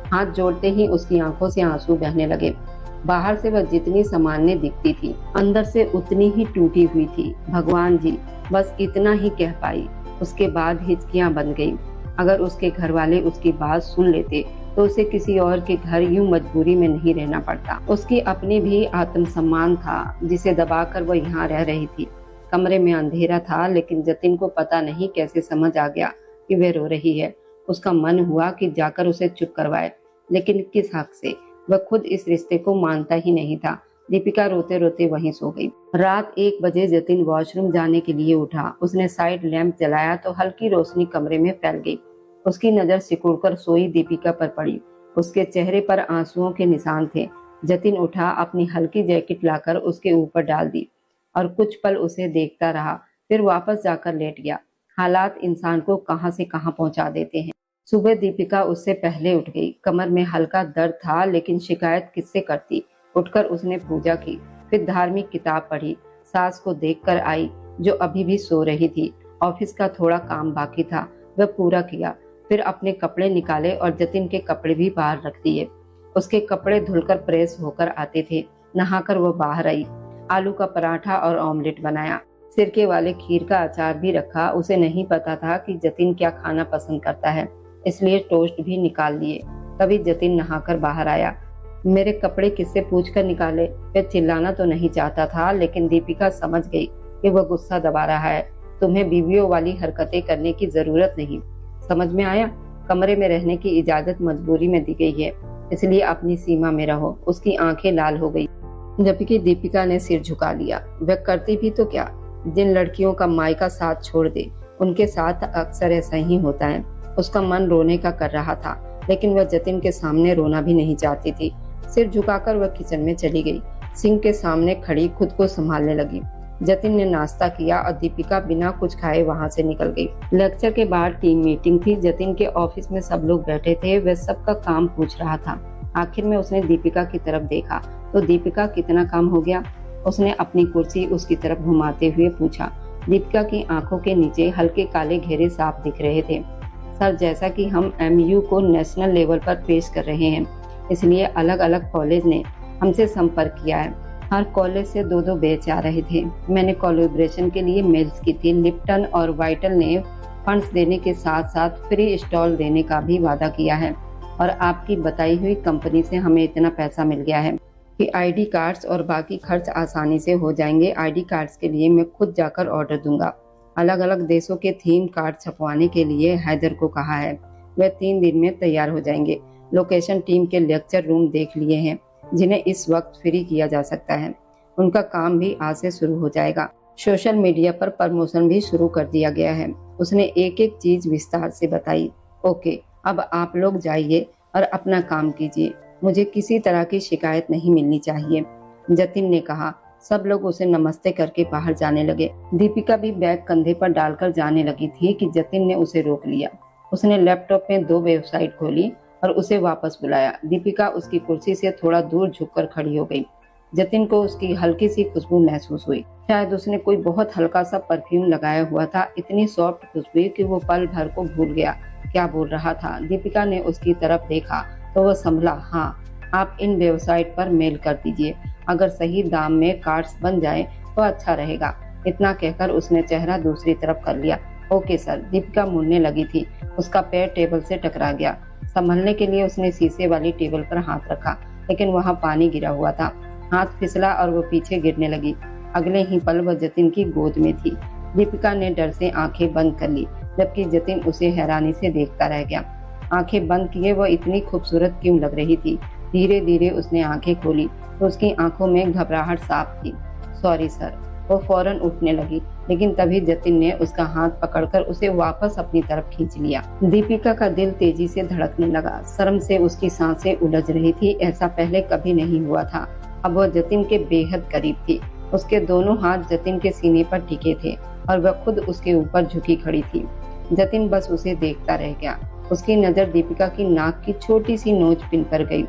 हाथ जोड़ते ही उसकी आंखों से आंसू बहने लगे। बाहर से वह जितनी सामान्य दिखती थी, अंदर से उतनी ही टूटी हुई थी। भगवान जी, बस इतना ही कह पाई। उसके बाद हिचकियां बन गईं। अगर उसके घर वाले उसकी बात सुन लेते तो उसे किसी और के घर यूं मजबूरी में नहीं रहना पड़ता। उसकी अपनी भी आत्मसम्मान था जिसे दबाकर वह यहाँ रह रही थी। कमरे में अंधेरा था लेकिन जतिन को पता नहीं कैसे समझ आ गया कि वह रो रही है। उसका मन हुआ कि जाकर उसे चुप करवाए, लेकिन किस हक से? वह खुद इस रिश्ते को मानता ही नहीं था। दीपिका रोते रोते वहीं सो गई। रात 1 बजे जतिन वॉशरूम जाने के लिए उठा। उसने साइड लैंप जलाया तो हल्की रोशनी कमरे में फैल गई। उसकी नजर सिकुड़कर सोई दीपिका पर पड़ी। उसके चेहरे पर आंसुओं के निशान थे। जतिन उठा, अपनी हल्की जैकेट लाकर उसके ऊपर डाल दी और कुछ पल उसे देखता रहा, फिर वापस जाकर लेट गया। हालात इंसान को कहां से कहां पहुंचा देते हैं। सुबह दीपिका उससे पहले उठ गई। कमर में हल्का दर्द था लेकिन शिकायत किससे करती। उठकर उसने पूजा की, फिर धार्मिक किताब पढ़ी। सास को देखकर आई जो अभी भी सो रही थी। ऑफिस का थोड़ा काम बाकी था, वह पूरा किया। फिर अपने कपड़े निकाले और जतिन के कपड़े भी बाहर रख दिए। उसके कपड़े धुलकर प्रेस होकर आते थे। नहाकर वह बाहर आई। आलू का पराठा और ऑमलेट बनाया। सिरके वाले खीर का अचार भी रखा। उसे नहीं पता था कि जतिन क्या खाना पसंद करता है, इसलिए टोस्ट भी निकाल लिए। तभी जतिन नहाकर बाहर आया। मेरे कपड़े किससे पूछकर निकाले? वह चिल्लाना तो नहीं चाहता था लेकिन दीपिका समझ गई कि वह गुस्सा दबा रहा है। तुम्हें बीवियों वाली हरकतें करने की जरूरत नहीं, समझ में आया? कमरे में रहने की इजाजत मजबूरी में दी गई है, इसलिए अपनी सीमा में रहो। उसकी आंखें लाल हो गई जबकि दीपिका ने सिर झुका लिया। वह करती भी तो क्या? जिन लड़कियों का मायका साथ छोड़ दे उनके साथ अक्सर ऐसा ही होता है। उसका मन रोने का कर रहा था लेकिन वह जतिन के सामने रोना भी नहीं चाहती थी। सिर झुकाकर वह किचन में चली गई। सिंक के सामने खड़ी खुद को संभालने लगी। जतिन ने नाश्ता किया और दीपिका बिना कुछ खाए वहां से निकल गई। लेक्चर के बाद टीम मीटिंग थी। जतिन के ऑफिस में सब लोग बैठे थे। वह सबका काम पूछ रहा था। आखिर में उसने दीपिका की तरफ देखा तो दीपिका, कितना काम हो गया? उसने अपनी कुर्सी उसकी तरफ घुमाते हुए पूछा। दीपिका की आंखों के नीचे हल्के काले घेरे साफ दिख रहे थे। सर, जैसा कि हम MU को नेशनल लेवल पर पेश कर रहे हैं, इसलिए अलग अलग कॉलेज ने हमसे संपर्क किया है। हर कॉलेज से 2-2 बैच आ रहे थे। मैंने कोलैबोरेशन के लिए मेल्स की थी। लिप्टन और वाइटल ने फंड्स देने के साथ साथ फ्री स्टॉल देने का भी वादा किया है और आपकी बताई हुई कंपनी से हमें इतना पैसा मिल गया है कि ID कार्ड्स और बाकी खर्च आसानी से हो जाएंगे। ID कार्ड्स के लिए मैं खुद जाकर ऑर्डर दूंगा। अलग अलग देशों के थीम कार्ड छपवाने के लिए हैदर को कहा है। वह 3 दिन में तैयार हो जाएंगे। लोकेशन टीम के लेक्चर रूम देख लिए हैं जिन्हें इस वक्त फ्री किया जा सकता है। उनका काम भी आज से शुरू हो जाएगा। सोशल मीडिया पर प्रमोशन भी शुरू कर दिया गया है। उसने एक एक चीज विस्तार से बताई। ओके, अब आप लोग जाइए और अपना काम कीजिए, मुझे किसी तरह की शिकायत नहीं मिलनी चाहिए, जतिन ने कहा। सब लोग उसे नमस्ते करके बाहर जाने लगे। दीपिका भी बैग कंधे पर डालकर जाने लगी थी कि जतिन ने उसे रोक लिया। उसने लैपटॉप में 2 वेबसाइट खोली और उसे वापस बुलाया। दीपिका उसकी कुर्सी से थोड़ा दूर झुककर खड़ी हो गई। जतिन को उसकी हल्की सी खुशबू महसूस हुई। शायद उसने कोई बहुत हल्का सा परफ्यूम लगाया हुआ था। इतनी सॉफ्ट खुशबू कि वो पल भर को भूल गया क्या बोल रहा था। दीपिका ने उसकी तरफ देखा तो वह संभला। हाँ, आप इन वेबसाइट पर मेल कर दीजिए, अगर सही दाम में कार्ड्स बन जाए तो अच्छा रहेगा। इतना कहकर उसने चेहरा दूसरी तरफ कर लिया। Okay sir. दीपिका मुड़ने लगी थी। उसका पैर टेबल से टकरा गया। संभलने के लिए उसने शीशे वाली टेबल पर हाथ रखा, लेकिन वहां पानी गिरा हुआ था। हाथ फिसला और वो पीछे गिरने लगी। अगले ही पल वह जतिन की गोद में थी। दीपिका ने डर से आंखें बंद कर ली, जबकि जतिन उसे हैरानी से देखता रह गया। आंखें बंद किए वह इतनी खूबसूरत क्यों लग रही थी। धीरे धीरे उसने आंखें खोली तो उसकी आंखों में घबराहट साफ थी। Sorry sir. वो फौरन उठने लगी, लेकिन तभी जतिन ने उसका हाथ पकड़कर उसे वापस अपनी तरफ खींच लिया। दीपिका का दिल तेजी से धड़कने लगा। शर्म से उसकी सांसें उलझ रही थी। ऐसा पहले कभी नहीं हुआ था। अब वह जतिन के बेहद करीब थी। उसके दोनों हाथ जतिन के सीने पर टिके थे और वह खुद उसके ऊपर झुकी खड़ी थी। जतिन बस उसे देखता रह गया। उसकी नजर दीपिका की नाक की छोटी सी नोच पिन पर गई,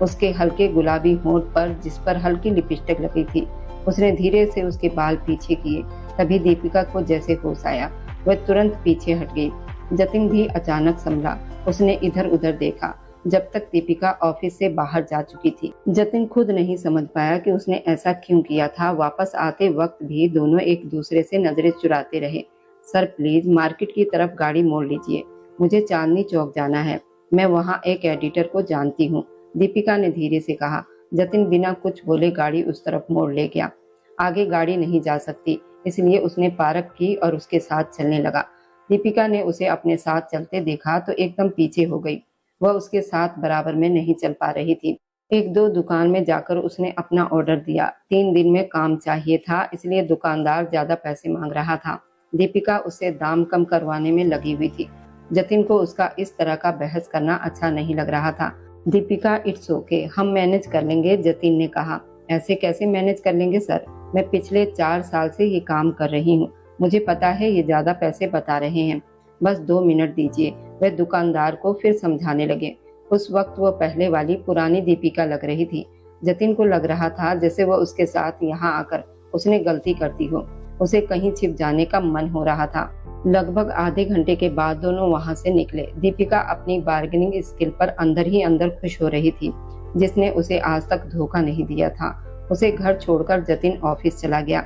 उसके हल्के गुलाबी होंठ पर जिस पर हल्की लिपस्टिक लगी थी। उसने धीरे से उसके बाल पीछे किए। तभी दीपिका को जैसे होश आया, वह तुरंत पीछे हट गई। जतिन भी अचानक संभला। उसने इधर उधर देखा जब तक दीपिका ऑफिस से बाहर जा चुकी थी। जतिन खुद नहीं समझ पाया कि उसने ऐसा क्यों किया था। वापस आते वक्त भी दोनों एक दूसरे से नजरें चुराते रहे। सर प्लीज मार्केट की तरफ गाड़ी मोड़ लीजिए, मुझे चांदनी चौक जाना है, मैं वहाँ एक एडिटर को जानती हूँ, दीपिका ने धीरे से कहा। जतिन बिना कुछ बोले गाड़ी उस तरफ मोड़ ले गया। आगे गाड़ी नहीं जा सकती, इसलिए उसने पार्क की और उसके साथ चलने लगा। दीपिका ने उसे अपने साथ चलते देखा तो एकदम पीछे हो गई। वह उसके साथ बराबर में नहीं चल पा रही थी। एक दो दुकान में जाकर उसने अपना ऑर्डर दिया। 3 दिन में काम चाहिए था, इसलिए दुकानदार ज्यादा पैसे मांग रहा था। दीपिका उससे दाम कम करवाने में लगी हुई थी। जतिन को उसका इस तरह का बहस करना अच्छा नहीं लग रहा था। दीपिका इट्स ओके, हम मैनेज कर लेंगे, जतिन ने कहा। ऐसे कैसे मैनेज कर लेंगे सर, मैं पिछले 4 साल से ये काम कर रही हूँ, मुझे पता है ये ज्यादा पैसे बता रहे हैं, बस 2 मिनट दीजिए। वह दुकानदार को फिर समझाने लगे। उस वक्त वो पहले वाली पुरानी दीपिका लग रही थी। जतिन को लग रहा था जैसे वह उसके साथ यहाँ आकर उसने गलती करती हो। उसे कहीं छिप जाने का मन हो रहा था। लगभग आधे घंटे के बाद दोनों वहां से निकले। दीपिका अपनी बार्गेनिंग स्किल पर अंदर ही अंदर खुश हो रही थी, जिसने उसे आज तक धोखा नहीं दिया था। उसे घर छोड़कर जतिन ऑफिस चला गया।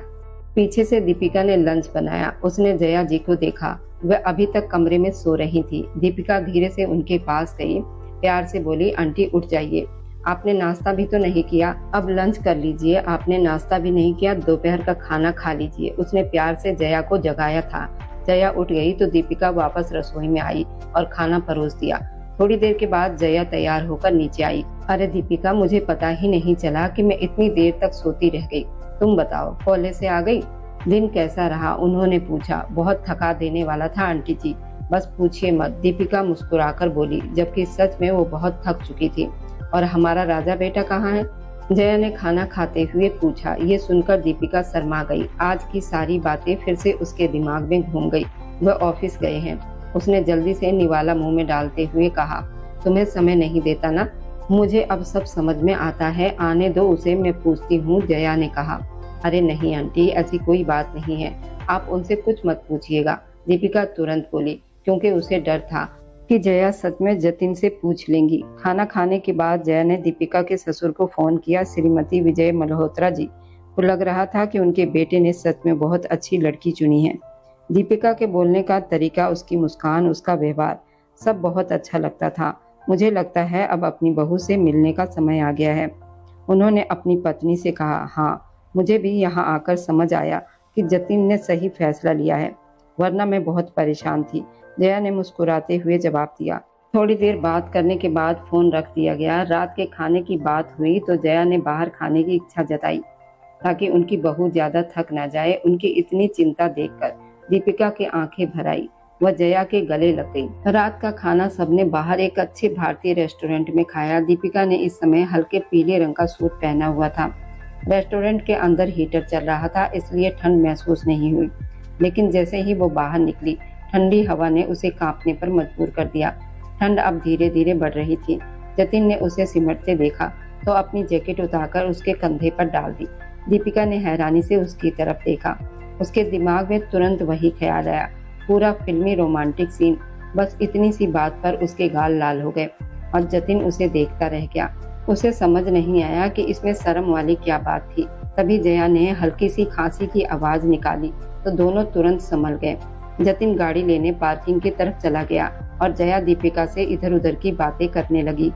पीछे से दीपिका ने लंच बनाया। उसने जया जी को देखा, वह अभी तक कमरे में सो रही थी। दीपिका धीरे से उनके पास गई, प्यार से बोली, आंटी उठ जाइए, आपने नाश्ता भी तो नहीं किया, अब लंच कर लीजिए। आपने नाश्ता भी नहीं किया, दोपहर का खाना खा लीजिए। उसने प्यार से जया को जगाया था। जया उठ गई तो दीपिका वापस रसोई में आई और खाना परोस दिया। थोड़ी देर के बाद जया तैयार होकर नीचे आई। अरे दीपिका, मुझे पता ही नहीं चला कि मैं इतनी देर तक सोती रह गई। तुम बताओ, कॉलेज से आ गई? दिन कैसा रहा, उन्होंने पूछा। बहुत थका देने वाला था आंटी जी, बस पूछिए मत, दीपिका मुस्कुराकर बोली, जबकि सच में वो बहुत थक चुकी थी। और हमारा राजा बेटा कहाँ है? जया ने खाना खाते हुए पूछा। ये सुनकर दीपिका शर्मा गई। आज की सारी बातें फिर से उसके दिमाग में घूम गई। वह ऑफिस गए हैं, उसने जल्दी से निवाला मुंह में डालते हुए कहा। तुम्हें समय नहीं देता ना? मुझे अब सब समझ में आता है, आने दो उसे, मैं पूछती हूँ, जया ने कहा। अरे नहीं आंटी, ऐसी कोई बात नहीं है, आप उनसे कुछ मत पूछिएगा, दीपिका तुरंत बोली, क्योंकि उसे डर था कि जया सच में जतिन से पूछ लेंगी। खाना खाने के बाद जया ने दीपिका के ससुर को फोन किया, श्रीमती विजय मल्होत्रा जी को लग रहा था कि उनके बेटे ने सच में बहुत अच्छी लड़की चुनी है। दीपिका के बोलने का तरीका, उसकी मुस्कान, उसका व्यवहार सब बहुत अच्छा लगता था। मुझे लगता है अब अपनी बहू से मिलने का समय आ गया है, उन्होंने अपनी पत्नी से कहा। हाँ, मुझे भी यहाँ आकर समझ आया कि जतिन ने सही फैसला लिया है, वरना मैं बहुत परेशान थी, जया ने मुस्कुराते हुए जवाब दिया। थोड़ी देर बात करने के बाद फोन रख दिया गया। रात के खाने की बात हुई तो जया ने बाहर खाने की इच्छा जताई। ताकि उनकी बहू ज्यादा थक ना जाए। उनकी इतनी चिंता देखकर दीपिका की आंखें भर आई। वह जया के गले लग गई। रात का खाना सबने बाहर एक अच्छे भारतीय रेस्टोरेंट में खाया। दीपिका ने इस समय हल्के पीले रंग का सूट पहना हुआ था। रेस्टोरेंट के अंदर हीटर चल रहा था, इसलिए ठंड महसूस नहीं हुई। लेकिन जैसे ही वो बाहर निकली, ठंडी हवा ने उसे कांपने पर मजबूर कर दिया। ठंड अब धीरे धीरे बढ़ रही थी। जतिन ने उसे सिमटते देखा तो अपनी जैकेट उतारकर उसके कंधे पर डाल दी। दीपिका ने हैरानी से उसकी तरफ देखा। उसके दिमाग में तुरंत वही ख्याल आया, पूरा फिल्मी रोमांटिक सीन। बस इतनी सी बात पर उसके गाल लाल हो गए और जतिन उसे देखता रह गया। उसे समझ नहीं आया कि इसमें शर्म वाली क्या बात थी। तभी जया ने हल्की सी खांसी की आवाज निकाली तो दोनों तुरंत संभल गए। जतिन गाड़ी लेने पार्किंग की तरफ चला गया और जया दीपिका से इधर उधर की बातें करने लगी।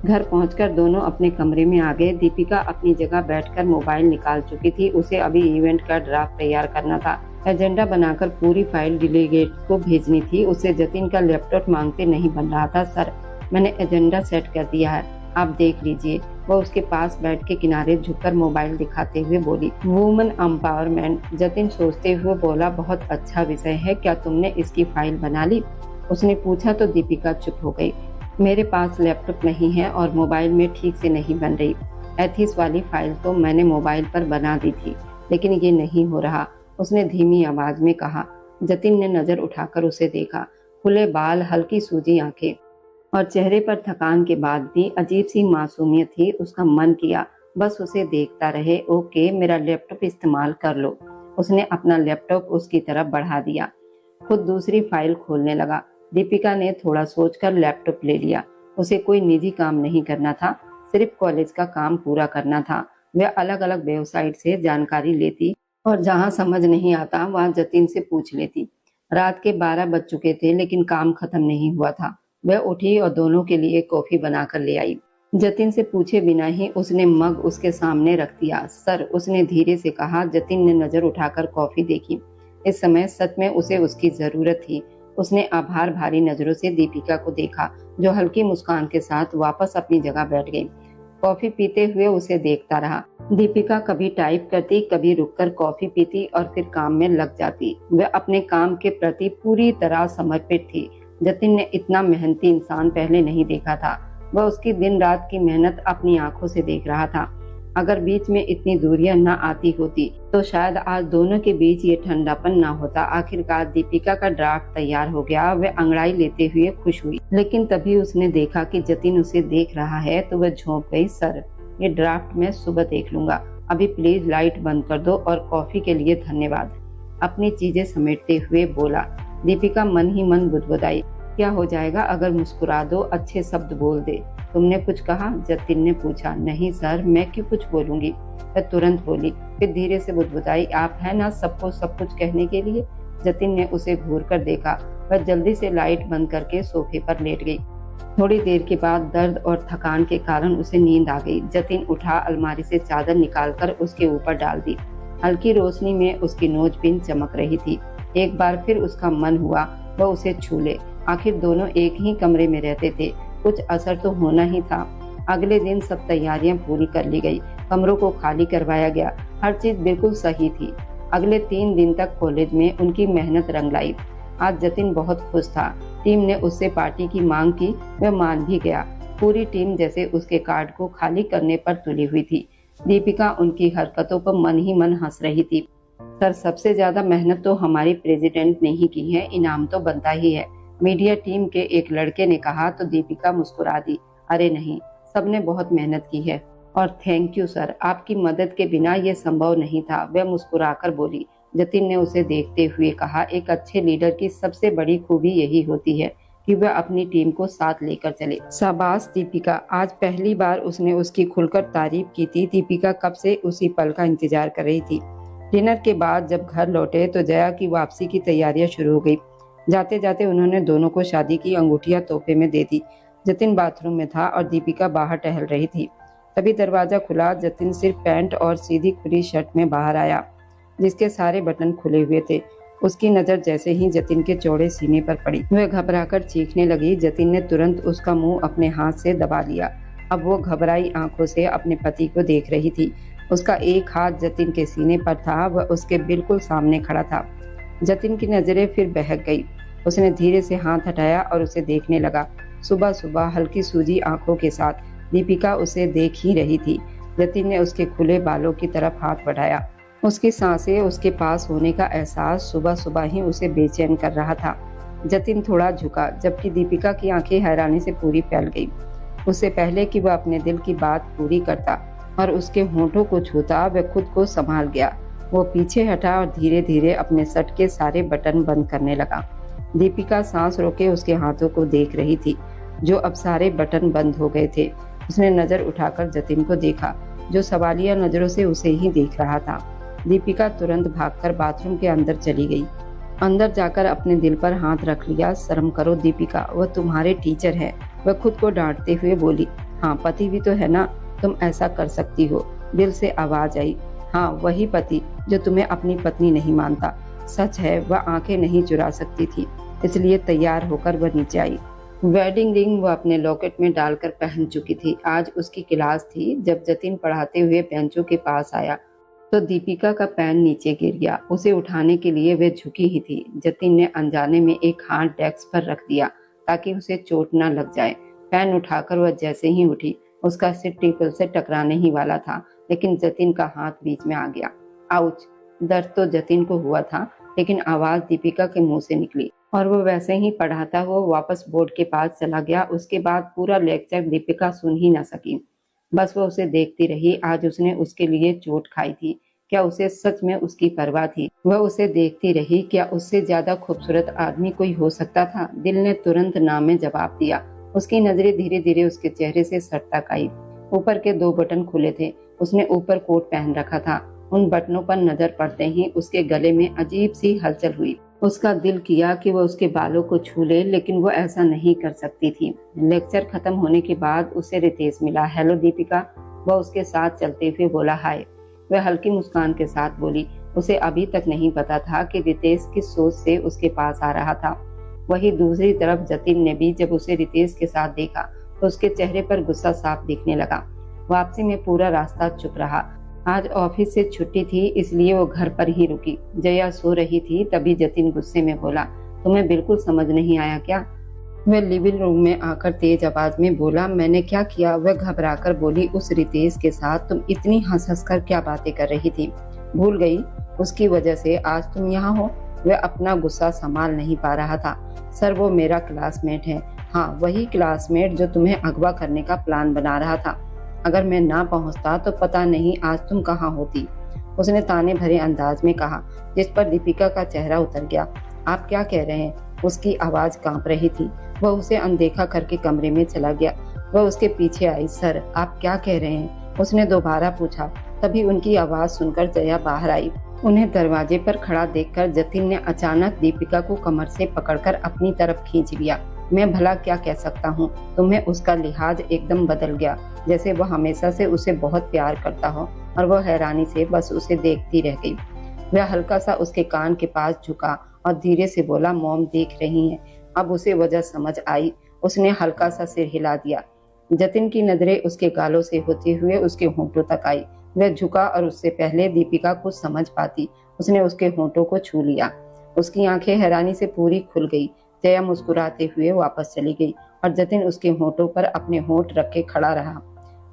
घर पहुंचकर दोनों अपने कमरे में आ गए। दीपिका अपनी जगह बैठकर मोबाइल निकाल चुकी थी। उसे अभी इवेंट का ड्राफ्ट तैयार करना था। एजेंडा बनाकर पूरी फाइल डेलीगेट को भेजनी थी। उसे जतिन का लैपटॉप मांगते नहीं बन रहा था। सर, मैंने एजेंडा सेट कर दिया है, आप देख लीजिए। वो उसके पास बैठ के किनारे झुककर मोबाइल दिखाते हुए बोली। वुमेन एम्पावरमेंट, जतिन सोचते हुए बोला, बहुत अच्छा विषय है, क्या तुमने इसकी फाइल बना ली? उसने पूछा तो दीपिका चुप हो गई। मेरे पास लैपटॉप नहीं है और मोबाइल में ठीक से नहीं बन रही। एथिक्स वाली फाइल तो मैंने मोबाइल पर बना दी थी, लेकिन ये नहीं हो रहा, उसने धीमी आवाज में कहा। जतिन ने नजर उठाकर उसे देखा। खुले बाल, हल्की सूजी आंखें और चेहरे पर थकान के बाद भी अजीब सी मासूमियत थी। उसका मन किया बस उसे देखता रहे। ओके, मेरा लैपटॉप इस्तेमाल कर लो। उसने अपना लैपटॉप उसकी तरफ बढ़ा दिया, खुद दूसरी फाइल खोलने लगा। दीपिका ने थोड़ा सोचकर लैपटॉप ले लिया। उसे कोई निजी काम नहीं करना था, सिर्फ कॉलेज का काम पूरा करना था। वह अलग अलग वेबसाइट से जानकारी लेती और जहां समझ नहीं आता वहां जतिन से पूछ लेती। रात के 12 बज चुके थे, लेकिन काम खत्म नहीं हुआ था। वह उठी और दोनों के लिए कॉफी बनाकर ले आई। जतिन से पूछे बिना ही उसने मग उसके सामने रख दिया। सर, उसने धीरे से कहा। जतिन ने नजर उठाकर कॉफी देखी। इस समय सच में उसे उसकी जरूरत थी। उसने आभार भरी नजरों से दीपिका को देखा, जो हल्की मुस्कान के साथ वापस अपनी जगह बैठ गई। कॉफी पीते हुए उसे देखता रहा। दीपिका कभी टाइप करती, कभी रुककर कॉफी पीती और फिर काम में लग जाती। वह अपने काम के प्रति पूरी तरह समर्पित थी। जतिन ने इतना मेहनती इंसान पहले नहीं देखा था। वह उसकी दिन रात की मेहनत अपनी आंखों से देख रहा था। अगर बीच में इतनी दूरियां न आती होती तो शायद आज दोनों के बीच ये ठंडापन न होता। आखिरकार दीपिका का ड्राफ्ट तैयार हो गया। वह अंगड़ाई लेते हुए खुश हुई, लेकिन तभी उसने देखा कि जतिन उसे देख रहा है तो वह झोंक गई। सर, ये ड्राफ्ट मैं सुबह देख लूंगा, अभी प्लीज लाइट बंद कर दो और कॉफी के लिए धन्यवाद, अपनी चीजें समेटते हुए बोला। दीपिका मन ही मन बुदबुदाई, क्या हो जाएगा अगर मुस्कुरा दो, अच्छे शब्द बोल दे। तुमने कुछ कहा? जतिन ने पूछा। नहीं सर, मैं क्यों कुछ बोलूंगी, वह तुरंत बोली। फिर धीरे से बुदबुदाई, आप है ना सबको सब कुछ कहने के लिए। जतिन ने उसे घूर कर देखा। वह जल्दी से लाइट बंद करके सोफे पर लेट गई। थोड़ी देर के बाद दर्द और थकान के कारण उसे नींद आ गई। जतिन उठा, अलमारी से चादर निकालकर उसके ऊपर डाल दी। हल्की रोशनी में उसकी नोजपिन चमक रही थी। एक बार फिर उसका मन हुआ वह उसे छू ले। आखिर दोनों एक ही कमरे में रहते थे, कुछ असर तो होना ही था। अगले दिन सब तैयारियां पूरी कर ली गई। कमरों को खाली करवाया गया। हर चीज बिल्कुल सही थी। अगले 3 दिन तक कॉलेज में उनकी मेहनत रंग लाई। आज जतिन बहुत खुश था। टीम ने उससे पार्टी की मांग की, वह मान भी गया। पूरी टीम जैसे उसके कार्ड को खाली करने पर तुली हुई थी। दीपिका उनकी हरकतों पर मन ही मन हंस रही थी। सर, सबसे ज्यादा मेहनत तो हमारी प्रेसिडेंट ने ही की है, इनाम तो बनता ही है, मीडिया टीम के एक लड़के ने कहा तो दीपिका मुस्कुरा दी। अरे नहीं, सबने बहुत मेहनत की है और थैंक यू सर, आपकी मदद के बिना ये संभव नहीं था, वह मुस्कुराकर बोली। जतिन ने उसे देखते हुए कहा, एक अच्छे लीडर की सबसे बड़ी खूबी यही होती है कि वह अपनी टीम को साथ लेकर चले। शाबाश दीपिका, आज पहली बार उसने उसकी खुलकर तारीफ की थी। दीपिका कब से उसी पल का इंतजार कर रही थी। डिनर के बाद जब घर लौटे तो जया की वापसी की तैयारियां शुरू हो गई। जाते जाते उन्होंने दोनों को शादी की अंगूठियां तोहफे में दे दी। जतिन बाथरूम में था और दीपिका बाहर टहल रही थी। तभी दरवाजा खुला। जतिन सिर्फ पैंट और सीधी खुली शर्ट में बाहर आया, जिसके सारे बटन खुले हुए थे। उसकी नजर जैसे ही जतिन के चौड़े सीने पर पड़ी, वह घबराकर चीखने लगी। जतिन ने तुरंत उसका मुंह अपने हाथ से दबा लिया। अब वो घबराई आंखों से अपने पति को देख रही थी। उसका एक हाथ जतिन के सीने पर था, वह उसके बिल्कुल सामने खड़ा था। जतिन की नजरें फिर बहक गई। उसने धीरे से हाथ हटाया और उसे देखने लगा। सुबह सुबह हल्की सूजी आंखों के साथ दीपिका उसे देख ही रही थी। जतिन ने उसके खुले बालों की तरफ हाथ बढ़ाया। उसकी सांसें उसके पास होने का एहसास सुबह सुबह ही उसे बेचैन कर रहा था। जतिन थोड़ा झुका, जबकि दीपिका की आंखें हैरानी से पूरी फैल गई। उससे पहले कि वह अपने दिल की बात पूरी करता और उसके होंठों को छूता, वह खुद को संभाल गया। वो पीछे हटा और धीरे धीरे अपने शर्ट के सारे बटन बंद करने लगा। दीपिका सांस रोके उसके हाथों को देख रही थी, जो अब सारे बटन बंद हो गए थे। उसने नजर उठाकर जतिन को देखा, जो सवालिया नजरों से उसे ही देख रहा था। दीपिका तुरंत भागकर बाथरूम के अंदर चली गई। अंदर जाकर अपने दिल पर हाथ रख लिया। शर्म करो दीपिका, वह तुम्हारे टीचर है। वह खुद को डांटते हुए बोली। हाँ, पति भी तो है ना, तुम ऐसा कर सकती हो। दिल से आवाज आई। हाँ, वही पति जो तुम्हें अपनी पत्नी नहीं मानता। सच है, वह आंखें नहीं चुरा सकती थी, इसलिए तैयार होकर वह नीचे आई। वेडिंग रिंग वह अपने लॉकेट में डालकर पहन चुकी थी। आज उसकी क्लास थी। जब जतिन पढ़ाते हुए बेंचों के पास आया तो दीपिका का पैन नीचे गिर गया। उसे उठाने के लिए वह झुकी ही थी। जतिन ने अनजाने में एक हाथ डेस्क पर रख दिया ताकि उसे चोट न लग जाए। पैन उठाकर वह जैसे ही उठी, उसका सिर टेबल से टकराने ही वाला था, लेकिन जतिन का हाथ बीच में आ गया। आउच! दर्द तो जतिन को हुआ था, लेकिन आवाज दीपिका के मुंह से निकली और वो वैसे ही पढ़ाता हुआ वापस बोर्ड के पास चला गया। उसके बाद पूरा लेक्चर दीपिका सुन ही न सकी। बस वो उसे देखती रही। आज उसने उसके लिए चोट खाई थी। क्या उसे सच में उसकी परवाह थी? वह उसे देखती रही। क्या उससे ज्यादा खूबसूरत आदमी कोई हो सकता था? दिल ने तुरंत ना में जवाब दिया। उसकी नजरें धीरे धीरे उसके चेहरे से सर तक आई। ऊपर के 2 बटन खुले थे। उसने ऊपर कोट पहन रखा था। उन बटनों पर नजर पड़ते ही उसके गले में अजीब सी हलचल हुई। उसका दिल किया कि वह उसके बालों को छू ले, लेकिन वो ऐसा नहीं कर सकती थी। लेक्चर खत्म होने के बाद उसे रितेश मिला। हेलो दीपिका, वह उसके साथ चलते हुए बोला। हाय, वह हल्की मुस्कान के साथ बोली। उसे अभी तक नहीं पता था कि रितेश किस सोच से उसके पास आ रहा था। वही दूसरी तरफ जतिन ने भी जब उसे रितेश के साथ देखा तो उसके चेहरे पर गुस्सा साफ दिखने लगा। वापसी में पूरा रास्ता चुप रहा। आज ऑफिस से छुट्टी थी, इसलिए वो घर पर ही रुकी। जया सो रही थी। तभी जतिन गुस्से में बोला, तुम्हें बिल्कुल समझ नहीं आया क्या? वह लिविंग रूम में आकर तेज आवाज में बोला। मैंने क्या किया? वह घबराकर बोली। उस रितेश के साथ तुम इतनी हंस हंस कर क्या बातें कर रही थी? भूल गई? उसकी वजह से आज तुम यहाँ हो? वह अपना गुस्सा संभाल नहीं पा रहा था। सर, वो मेरा क्लासमेट है। हाँ, वही क्लासमेट जो तुम्हें अगवा करने का प्लान बना रहा था। अगर मैं ना पहुंचता तो पता नहीं आज तुम कहाँ होती। उसने ताने भरे अंदाज में कहा, जिस पर दीपिका का चेहरा उतर गया। आप क्या कह रहे हैं? उसकी आवाज कांप रही थी। वह उसे अनदेखा करके कमरे में चला गया। वह उसके पीछे आई। सर, आप क्या कह रहे हैं? उसने दोबारा पूछा। तभी उनकी आवाज सुनकर जया बाहर आई। उन्हें दरवाजे पर खड़ा देखकर जतिन ने अचानक दीपिका को कमर से पकड़कर अपनी तरफ खींच लिया। मैं भला क्या कह सकता हूँ? तुम्हें उसका लिहाज एकदम बदल गया, जैसे वह हमेशा से उसे बहुत प्यार करता हो। और वह हैरानी से बस उसे देखती रह गई। वह हल्का सा उसके कान के पास झुका और धीरे से बोला, मॉम देख रही हैं। अब उसे वजह समझ आई। उसने हल्का सा सिर हिला दिया। जतिन की नजरें उसके गालों से होते हुए उसके होंठों तक आई। वह झुका और उससे पहले दीपिका कुछ समझ पाती उसने उसके होंठों को छू लिया। उसकी आंखें हैरानी से पूरी खुल गई। जया मुस्कुराते हुए वापस चली गई और जतिन उसके होंठों पर अपने होंठ रख के खड़ा रहा।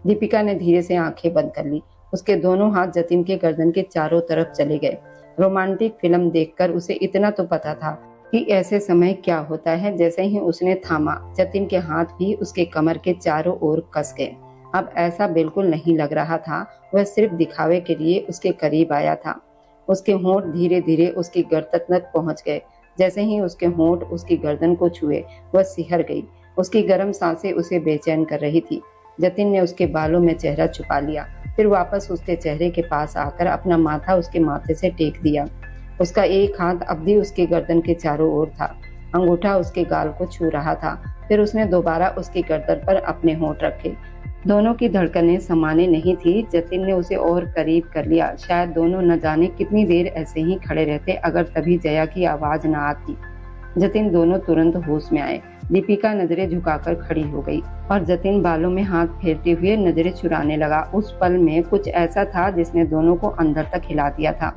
दीपिका ने धीरे से आंखें बंद कर ली। उसके दोनों हाथ जतिन के गर्दन के चारों तरफ चले गए। रोमांटिक फिल्म देखकर उसे इतना तो पता था कि ऐसे समय क्या होता है। जैसे ही उसने थामा, जतिन के हाथ भी उसके कमर के चारों ओर कस गए। अब ऐसा बिल्कुल नहीं लग रहा था। वह सिर्फ दिखावे के लिए उसके करीब आया था। उसके होंठ धीरे धीरे उसकी गर्दन तक पहुंच गए। जैसे ही उसके होंठ उसकी गर्दन को छुए, वह सिहर गई। उसकी गर्म सांसें उसे बेचैन कर रही थी। जतिन ने उसके बालों में चेहरा छुपा लिया, फिर वापस उसके चेहरे के पास आकर अपना माथा उसके माथे से टेक दिया। उसका एक हाथ अब भी उसके गर्दन के चारों ओर था। अंगूठा उसके गाल को छू रहा था। फिर उसने दोबारा उसकी गर्दन पर अपने होंठ रखे। दोनों की धड़कनें समाने नहीं थी। जतिन ने उसे और करीब कर लिया। शायद दोनों न जाने कितनी देर ऐसे ही खड़े रहते अगर तभी जया की आवाज न आती। जतिन दोनों तुरंत होश में आए। दीपिका नजरें झुकाकर खड़ी हो गई और जतिन बालों में हाथ फेरते हुए नजरें चुराने लगा। उस पल में कुछ ऐसा था जिसने दोनों को अंदर तक हिला दिया था।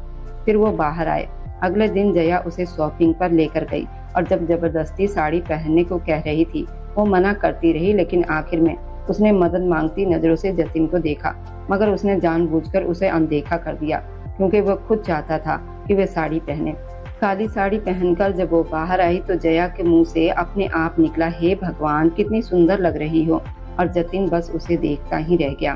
फिर वो बाहर आए। अगले दिन जया उसे शॉपिंग पर लेकर गई और जब जबरदस्ती साड़ी पहनने को कह रही थी, वो मना करती रही, लेकिन आखिर में उसने मदद मांगती नजरों से जतिन को देखा, मगर उसने जानबूझकर उसे अनदेखा कर दिया क्योंकि वह खुद चाहता था कि वह साड़ी पहने। काली साड़ी पहनकर जब वो बाहर आई तो जया के मुंह से अपने आप निकला, हे भगवान कितनी सुंदर लग रही हो, और जतिन बस उसे देखता ही रह गया।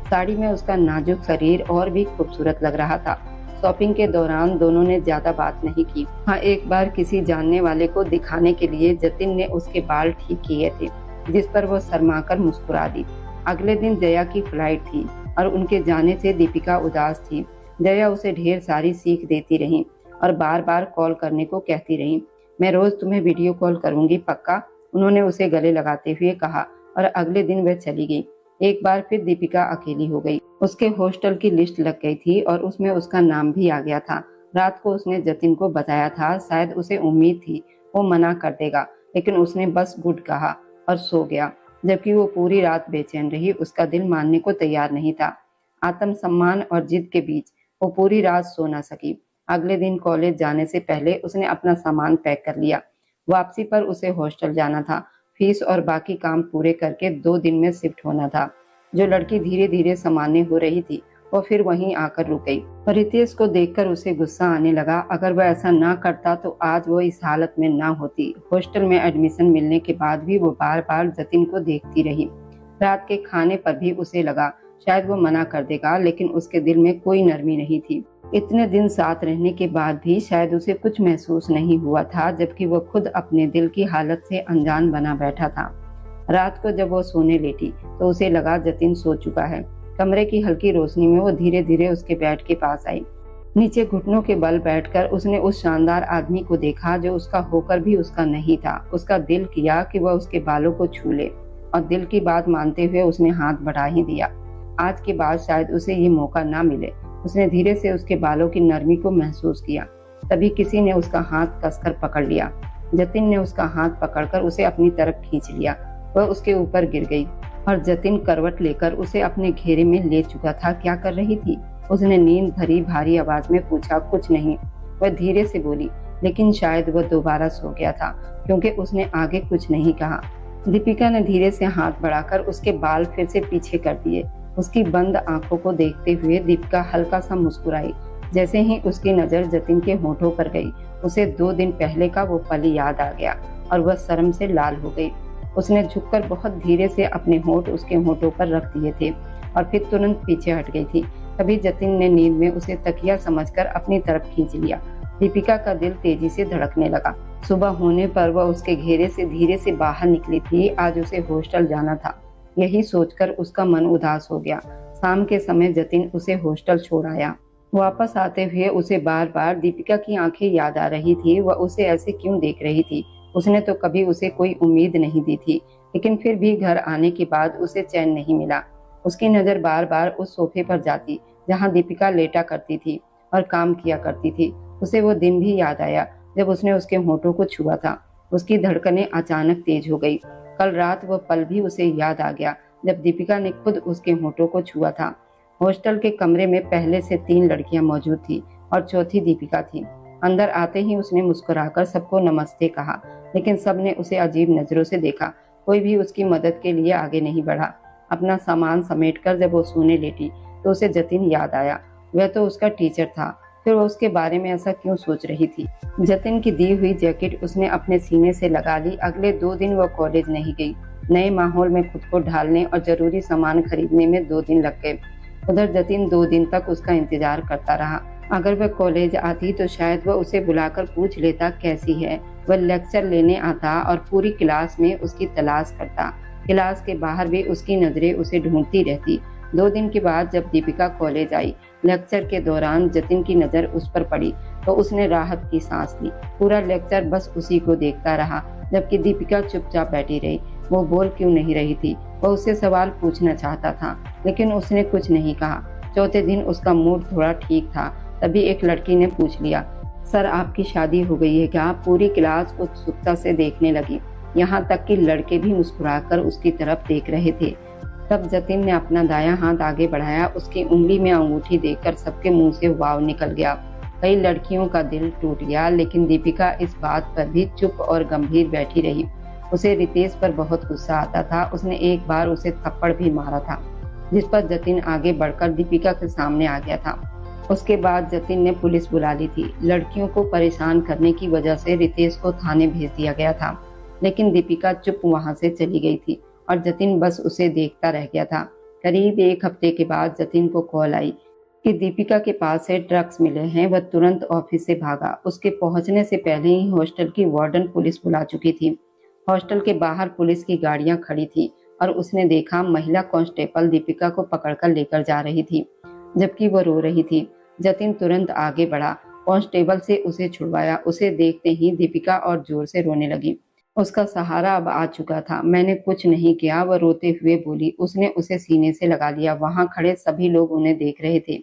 साड़ी में उसका नाजुक शरीर और भी खूबसूरत लग रहा था। शॉपिंग के दौरान दोनों ने ज्यादा बात नहीं की। हाँ, एक बार किसी जानने वाले को दिखाने के लिए जतिन ने उसके बाल ठीक किए थे, जिस पर वो शर्माकर मुस्कुरा दी। अगले दिन जया की फ्लाइट थी और उनके जाने से दीपिका उदास थी। जया उसे ढेर सारी सीख देती रही और बार बार कॉल करने को कहती रही। मैं रोज तुम्हें वीडियो कॉल करूंगी, पक्का, उन्होंने उसे गले लगाते हुए कहा, और अगले दिन वह चली गई। एक बार फिर दीपिका अकेली हो गई। उसके हॉस्टल की लिस्ट लग गई थी और उसमें उसका नाम भी आ गया था। रात को उसने जतिन को बताया था। शायद उसे उम्मीद थी वो मना कर देगा, लेकिन उसने बस गुड कहा और सो गया। जबकि वो पूरी रात बेचैन रही, उसका दिल मानने को तैयार नहीं था। आत्मसम्मान और जिद के बीच वो पूरी रात सो न सकी। अगले दिन कॉलेज जाने से पहले उसने अपना सामान पैक कर लिया। वापसी पर उसे हॉस्टल जाना था। फीस और बाकी काम पूरे करके 2 दिन में शिफ्ट होना था। जो लड़की धीरे धीरे सामान्य हो रही थी वो फिर वहीं आकर रुक गई। रितेश को देखकर उसे गुस्सा आने लगा। अगर वह ऐसा ना करता तो आज वो इस हालत में ना होती। हॉस्टल में एडमिशन मिलने के बाद भी वो बार बार जतिन को देखती रही। रात के खाने पर भी उसे लगा शायद वो मना कर देगा, लेकिन उसके दिल में कोई नरमी नहीं थी। इतने दिन साथ रहने के बाद भी शायद उसे कुछ महसूस नहीं हुआ था, जबकि वो खुद अपने दिल की हालत से अनजान बना बैठा था। रात को जब वो सोने लेटी तो उसे लगा जतिन सो चुका है। कमरे की हल्की रोशनी में वो धीरे धीरे उसके बेड के पास आई। नीचे घुटनों के बल बैठकर उसने उस शानदार आदमी को देखा जो उसका होकर भी उसका नहीं था। उसका दिल किया कि वह उसके बालों को छू ले, और दिल की बात मानते हुए उसने हाथ बढ़ा ही दिया। आज के बाद शायद उसे ये मौका ना मिले। उसने धीरे से उसके बालों की नरमी को महसूस किया। तभी किसी ने उसका हाथ कसकर पकड़ लिया। जतिन ने उसका हाथ पकड़कर उसे अपनी तरफ खींच लिया। वह उसके ऊपर गिर गई और जतिन करवट लेकर उसे अपने घेरे में ले चुका था। क्या कर रही थी? उसने नींद भरी भारी आवाज में पूछा। कुछ नहीं, वह धीरे से बोली, लेकिन शायद वह दोबारा सो गया था क्योंकि उसने आगे कुछ नहीं कहा। दीपिका ने धीरे से हाथ बढ़ाकर उसके बाल फिर से पीछे कर दिए। उसकी बंद आंखों को देखते हुए दीपिका हल्का सा मुस्कुराई। जैसे ही उसकी नजर जतिन के होठों पर गई, उसे 2 दिन पहले का वो पल याद आ गया और वह शर्म से लाल हो गई। उसने झुककर बहुत धीरे से अपने होठ उसके होठों पर रख दिए थे और फिर तुरंत पीछे हट गई थी। तभी जतिन ने नींद में उसे तकिया समझकर अपनी तरफ खींच लिया। दीपिका का दिल तेजी से धड़कने लगा। सुबह होने पर वह उसके घेरे से धीरे से बाहर निकली थी। आज उसे हॉस्टल जाना था। यही सोचकर उसका मन उदास हो गया। शाम के समय जतिन उसे हॉस्टल छोड़ आया। वापस आते हुए उसे बार बार दीपिका की आंखें याद आ रही थी। वह उसे ऐसे क्यों देख रही थी? उसने तो कभी उसे कोई उम्मीद नहीं दी थी, लेकिन फिर भी घर आने के बाद उसे चैन नहीं मिला। उसकी नजर बार बार उस सोफे पर जाती जहां दीपिका लेटा करती थी और काम किया करती थी। उसे वो दिन भी याद आया जब उसने उसके होठों को छुआ था। उसकी धड़कनें अचानक तेज हो गई। कल रात वह पल भी उसे याद आ गया जब दीपिका ने खुद उसके होठों को छुआ था। हॉस्टल के कमरे में पहले से 3 लड़कियां मौजूद थी और चौथी दीपिका थी। अंदर आते ही उसने मुस्कुराकर सबको नमस्ते कहा, लेकिन सबने उसे अजीब नजरों से देखा। कोई भी उसकी मदद के लिए आगे नहीं बढ़ा। अपना सामान समेटकर जब वो सोने लेटी तो उसे जतिन याद आया। वह तो उसका टीचर था, फिर वो उसके बारे में ऐसा क्यों सोच रही थी? जतिन की दी हुई जैकेट उसने अपने सीने से लगा ली। अगले 2 दिन वह कॉलेज नहीं गई। नए माहौल में खुद को ढालने और जरूरी सामान खरीदने में 2 दिन लग गए। उधर जतिन 2 दिन तक उसका इंतजार करता रहा। अगर वह कॉलेज आती तो शायद वह उसे बुलाकर पूछ लेता कैसी है। वह लेक्चर लेने आता और पूरी क्लास में उसकी तलाश करता। क्लास के बाहर भी उसकी नजरें उसे ढूंढती रहती। 2 दिन के बाद जब दीपिका कॉलेज आई, लेक्चर के दौरान जतिन की नजर उस पर पड़ी तो उसने राहत की सांस ली। पूरा लेक्चर बस उसी को देखता रहा, जबकि दीपिका चुपचाप बैठी रही। वो बोल क्यों नहीं रही थी? वह उससे सवाल पूछना चाहता था, लेकिन उसने कुछ नहीं कहा। चौथे दिन उसका मूड थोड़ा ठीक था। तभी एक लड़की ने पूछ लिया, सर आपकी शादी हो गई है क्या? पूरी क्लास उत्सुकता से देखने लगी। यहाँ तक कि लड़के भी मुस्कुराकर उसकी तरफ देख रहे थे। तब जतिन ने अपना दायां हाथ आगे बढ़ाया। उसकी उंगली में अंगूठी देखकर सबके मुंह से वाव निकल गया। कई लड़कियों का दिल टूट गया, लेकिन दीपिका इस बात पर भी चुप और गंभीर बैठी रही। उसे रितेश पर बहुत गुस्सा आता था। उसने एक बार उसे थप्पड़ भी मारा था, जिस पर जतिन आगे बढ़कर दीपिका के सामने आ गया था। उसके बाद जतिन ने पुलिस बुला ली थी। लड़कियों को परेशान करने की वजह से रितेश को थाने भेज दिया गया था, लेकिन दीपिका चुप वहां से चली गई थी और जतिन बस उसे देखता रह गया था। करीब एक हफ्ते के बाद जतिन को कॉल आई कि दीपिका के पास से ड्रग्स मिले हैं। वह तुरंत ऑफिस से भागा। उसके पहुंचने से पहले ही हॉस्टल की वार्डन पुलिस बुला चुकी थी। हॉस्टल के बाहर पुलिस की गाड़ियां खड़ी थी और उसने देखा महिला कांस्टेबल दीपिका को पकड़कर लेकर जा रही थी, जबकि वह रो रही थी। जतिन तुरंत आगे बढ़ा, कांस्टेबल से उसे छुड़वाया। उसे देखते ही दीपिका और जोर से रोने लगी। उसका सहारा अब आ चुका था। मैंने कुछ नहीं किया, वह रोते हुए बोली। उसने उसे सीने से लगा लिया। वहां खड़े सभी लोग उन्हें देख रहे थे।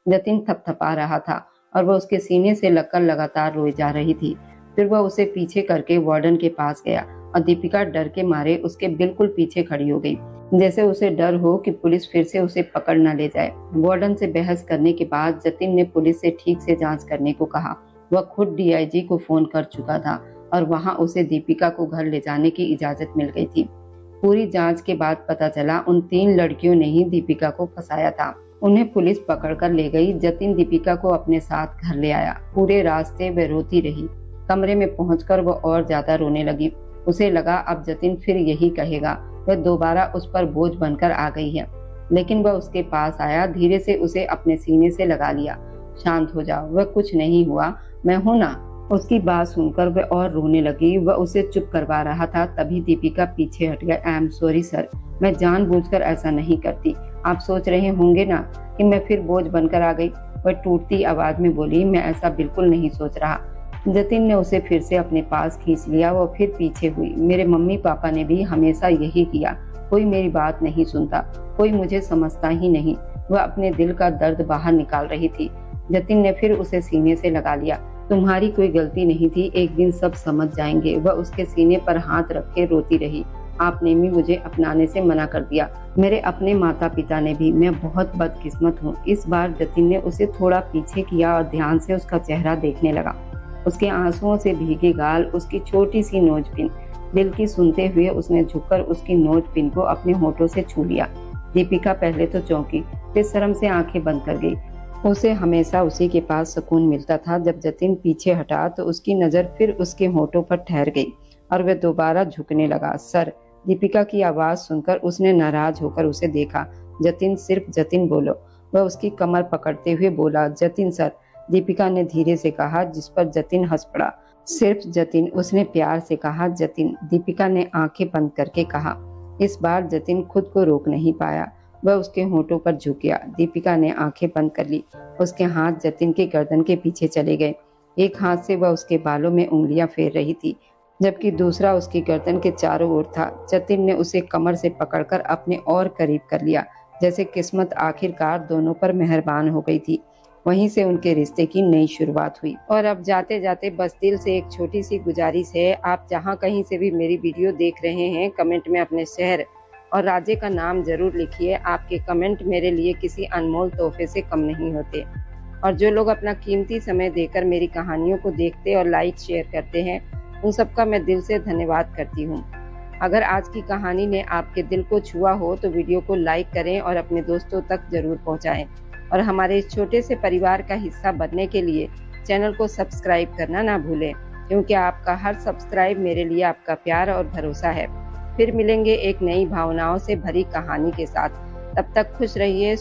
जतिन थपथपा रहा था और वह उसके सीने से लगकर लगातार रोई जा रही थी। फिर वह उसे पीछे करके वार्डन के पास गया और दीपिका डर के मारे उसके बिल्कुल पीछे खड़ी हो गई, जैसे उसे डर हो कि पुलिस फिर से उसे पकड़ न ले जाए। वार्डन से बहस करने के बाद जतिन ने पुलिस से ठीक से जांच करने को कहा। वह खुद डीआईजी को फोन कर चुका था और वहां उसे दीपिका को घर ले जाने की इजाजत मिल गई थी। पूरी जांच के बाद पता चला उन 3 लड़कियों ने ही दीपिका को फंसाया था। उन्हें पुलिस पकड़कर ले गई। जतिन दीपिका को अपने साथ घर ले आया। पूरे रास्ते वह रोती रही। कमरे में पहुंचकर वह और ज्यादा रोने लगी। उसे लगा अब जतिन फिर यही कहेगा, वह दोबारा उस पर बोझ बनकर आ गई है। लेकिन वह उसके पास आया, धीरे से उसे अपने सीने से लगा लिया। शांत हो जाओ, वह कुछ नहीं हुआ, मैं हूं ना। उसकी बात सुनकर वह और रोने लगी। वह उसे चुप करवा रहा था, तभी दीपिका पीछे हट गया। आई एम सॉरी सर, मैं जानबूझकर ऐसा नहीं करती। आप सोच रहे होंगे ना कि मैं फिर बोझ बनकर आ गई। वह टूटती आवाज में बोली, मैं ऐसा बिल्कुल नहीं सोच रहा। जतिन ने उसे फिर से अपने पास खींच लिया। वो फिर पीछे हुई। मेरे मम्मी पापा ने भी हमेशा यही किया। कोई मेरी बात नहीं सुनता, कोई मुझे समझता ही नहीं। वह अपने दिल का दर्द बाहर निकाल रही थी। जतिन ने फिर उसे सीने से लगा लिया। तुम्हारी कोई गलती नहीं थी, एक दिन सब समझ जाएंगे। वह उसके सीने पर हाथ रख के रोती रही। आपने भी मुझे अपनाने से मना कर दिया, मेरे अपने माता पिता ने भी। मैं बहुत बदकिस्मत हूँ। इस बार जतिन ने उसे थोड़ा पीछे किया और ध्यान से उसका चेहरा देखने लगा। उसके आंसुओं से भीगे गाल, उसकी छोटी सी नोजपिन। दिल की सुनते हुए उसने झुककर उसकी नोजपिन को अपने होठों से छू लिया। दीपिका पहले तो चौंकी, फिर शर्म से आंखें बंद कर गई। उसे हमेशा उसी के पास सुकून मिलता था। जब जतिन पीछे हटा तो उसकी नजर फिर उसके होठों पर ठहर गई और वह दोबारा झुकने लगा। सर, दीपिका की आवाज सुनकर उसने नाराज होकर उसे देखा। जतिन, सिर्फ जतिन बोलो। वह उसकी कमर पकड़ते हुए बोला, जतिन सर। दीपिका ने धीरे से कहा, जिस पर जतिन हंस पड़ा। सिर्फ जतिन, उसने प्यार से कहा। जतिन, दीपिका ने आंखें बंद करके कहा। इस बार जतिन खुद को रोक नहीं पाया। वह उसके होठों पर झुक गया। दीपिका ने आंखें बंद कर ली। उसके हाथ जतिन के गर्दन के पीछे चले गए। एक हाथ से वह उसके बालों में उंगलियां फेर रही थी, जबकि दूसरा उसकी गर्दन के चारों ओर था। जतिन ने उसे कमर से पकड़कर अपने और करीब कर लिया, जैसे किस्मत आखिरकार दोनों पर मेहरबान हो गई थी। वहीं से उनके रिश्ते की नई शुरुआत हुई। और अब जाते जाते बस दिल से एक छोटी सी गुजारिश है, आप जहां कहीं से भी मेरी वीडियो देख रहे हैं, कमेंट में अपने शहर और राज्य का नाम जरूर लिखिए। आपके कमेंट मेरे लिए किसी अनमोल तोहफे से कम नहीं होते। और जो लोग अपना कीमती समय देकर मेरी कहानियों को देखते और लाइक शेयर करते हैं, उन सबका मैं दिल से धन्यवाद करती हूँ। अगर आज की कहानी ने आपके दिल को छुआ हो तो वीडियो को लाइक करें और अपने दोस्तों तक जरूर पहुँचाएं। और हमारे इस छोटे से परिवार का हिस्सा बनने के लिए चैनल को सब्सक्राइब करना ना भूलें, क्योंकि आपका हर सब्सक्राइब मेरे लिए आपका प्यार और भरोसा है। फिर मिलेंगे एक नई भावनाओं से भरी कहानी के साथ। तब तक खुश रहिए।